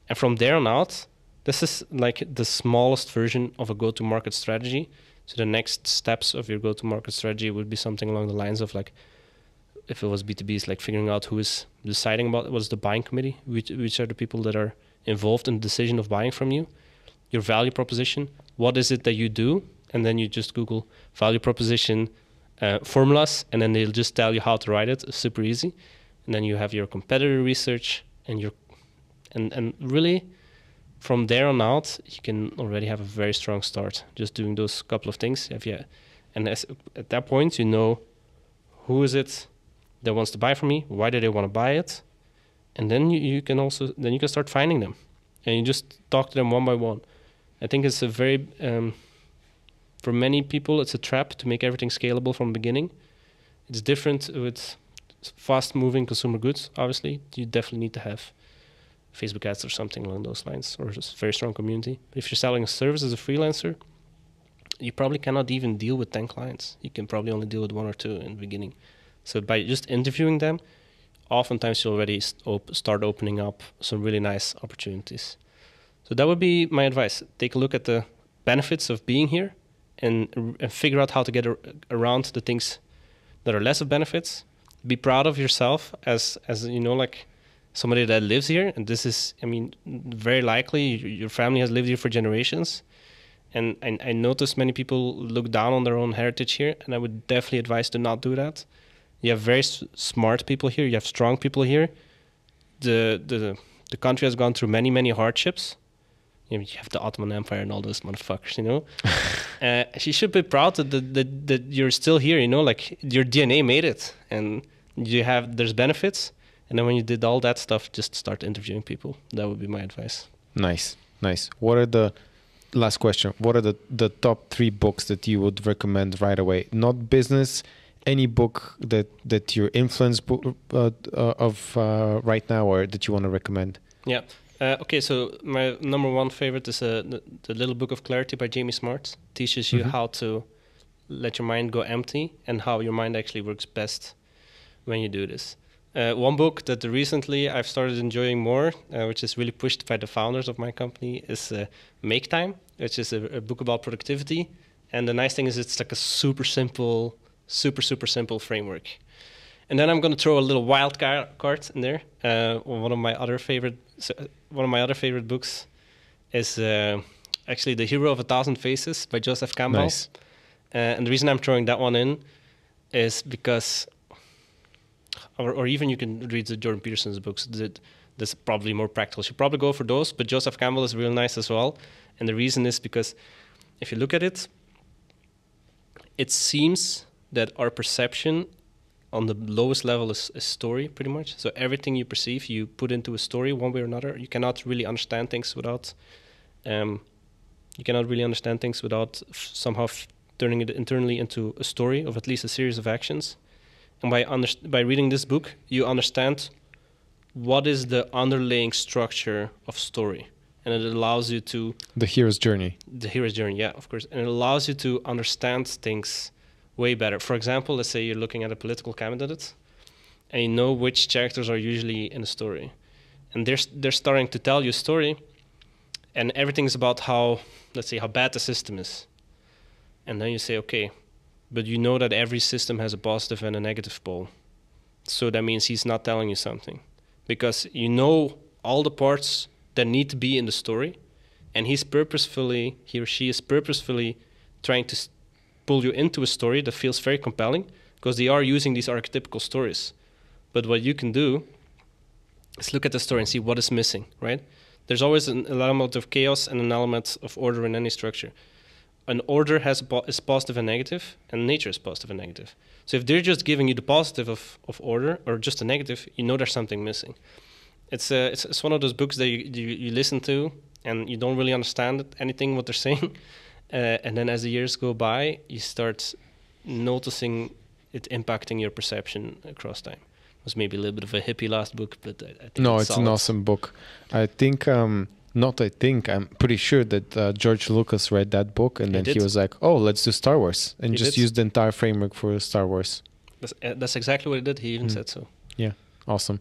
And from there on out, this is like the smallest version of a go-to-market strategy. So the next steps of your go-to-market strategy would be something along the lines of like, if it was B2B, it's like figuring out who is deciding about what's the buying committee, which are the people that are involved in the decision of buying from you, your value proposition, what is it that you do, and then you just Google value proposition formulas, and then they'll just tell you how to write it. It's super easy. And then you have your competitor research, and really from there on out, you can already have a very strong start just doing those couple of things. And at that point, you know who is it that wants to buy from me, why do they want to buy it, and then you can start finding them, and you just talk to them one by one. I think it's a very for many people it's a trap to make everything scalable from the beginning. It's different with fast-moving consumer goods. Obviously, you definitely need to have Facebook ads or something along those lines, or just a very strong community. But if you're selling a service as a freelancer, you probably cannot even deal with 10 clients. You can probably only deal with 1 or 2 in the beginning. So by just interviewing them, oftentimes you already start opening up some really nice opportunities. So that would be my advice. Take a look at the benefits of being here and figure out how to get around the things that are less of benefits. Be proud of yourself as you know, like somebody that lives here. And this is, I mean, very likely your family has lived here for generations. And I notice many people look down on their own heritage here, and I would definitely advise to not do that. You have very smart people here. You have strong people here. The country has gone through many, many hardships. You have the Ottoman Empire and all those motherfuckers, you know. She should be proud that you're still here, you know, like your DNA made it, and there's benefits. And then when you did all that stuff, just start interviewing people. That would be my advice. Nice. What are the last question. What are the top 3 books that you would recommend right away? Not business, any book that you're influenced of right now or that you want to recommend? Yeah. Okay, so my number 1 favorite is the Little Book of Clarity by Jamie Smart. Teaches you how to let your mind go empty and how your mind actually works best when you do this. One book that recently I've started enjoying more, which is really pushed by the founders of my company, is Make Time, which is a book about productivity. And the nice thing is it's like a super simple framework. And then I'm going to throw a little wild card in there. One of my other favorite books is actually The Hero of 1,000 Faces by Joseph Campbell. Nice. And the reason I'm throwing that one in is because, or even you can read the Jordan Peterson's books. That's probably more practical. You should probably go for those, but Joseph Campbell is real nice as well. And the reason is because if you look at it, it seems that our perception on the lowest level is a story, pretty much. So everything you perceive, you put into a story one way or another. You cannot really understand things without somehow turning it internally into a story of at least a series of actions. And by reading this book, you understand what is the underlying structure of story. And it allows you to... The hero's journey. The hero's journey, yeah, of course. And it allows you to understand things way better. For example, let's say you're looking at a political candidate and you know which characters are usually in a story. And they're starting to tell you a story and everything's about how, let's say, how bad the system is. And then you say, okay, but you know that every system has a positive and a negative pole. So that means he's not telling you something. Because you know all the parts that need to be in the story, and he or she is purposefully trying to pull you into a story that feels very compelling, because they are using these archetypical stories. But what you can do is look at the story and see what is missing, right? There's always an element of chaos and an element of order in any structure. An order is positive and negative, and nature is positive and negative. So if they're just giving you the positive of order, or just the negative, you know there's something missing. It's one of those books that you listen to, and you don't really understand anything what they're saying. And then as the years go by, you start noticing it impacting your perception across time. It was maybe a little bit of a hippie last book, but I think it's an awesome book. I think... I'm pretty sure that George Lucas read that book and then he was like, oh, let's do Star Wars, and just use the entire framework for Star Wars. That's exactly what he did. He even said so. Yeah, awesome.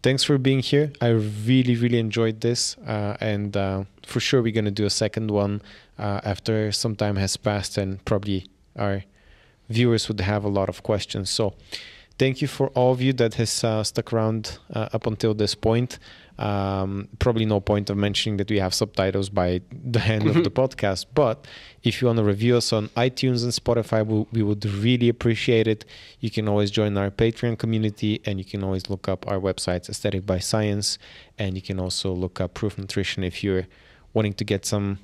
Thanks for being here. I really, really enjoyed this. And for sure, we're going to do a second one after some time has passed, and probably our viewers would have a lot of questions. So thank you for all of you that has stuck around up until this point. Probably no point of mentioning that we have subtitles by the end of the podcast, but if you want to review us on iTunes and Spotify, we would really appreciate it. You can always join our Patreon community, and you can always look up our websites, Aesthetic by Science, and you can also look up Proof Nutrition if you're wanting to get some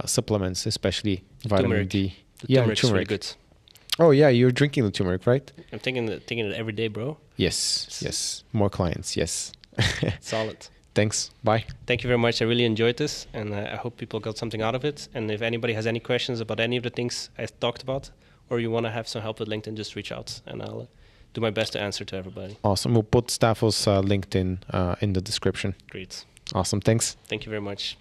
supplements, especially vitamin D. Turmeric is really good. Oh yeah, you're drinking the turmeric, right? I'm taking it every day, bro. Yes. More clients, yes. Solid. Thanks. Bye. Thank you very much. I really enjoyed this, and I hope people got something out of it. And if anybody has any questions about any of the things I talked about, or you want to have some help with LinkedIn, just reach out, and I'll do my best to answer to everybody. Awesome. We'll put Stapho's LinkedIn in the description. Great. Awesome. Thanks. Thank you very much.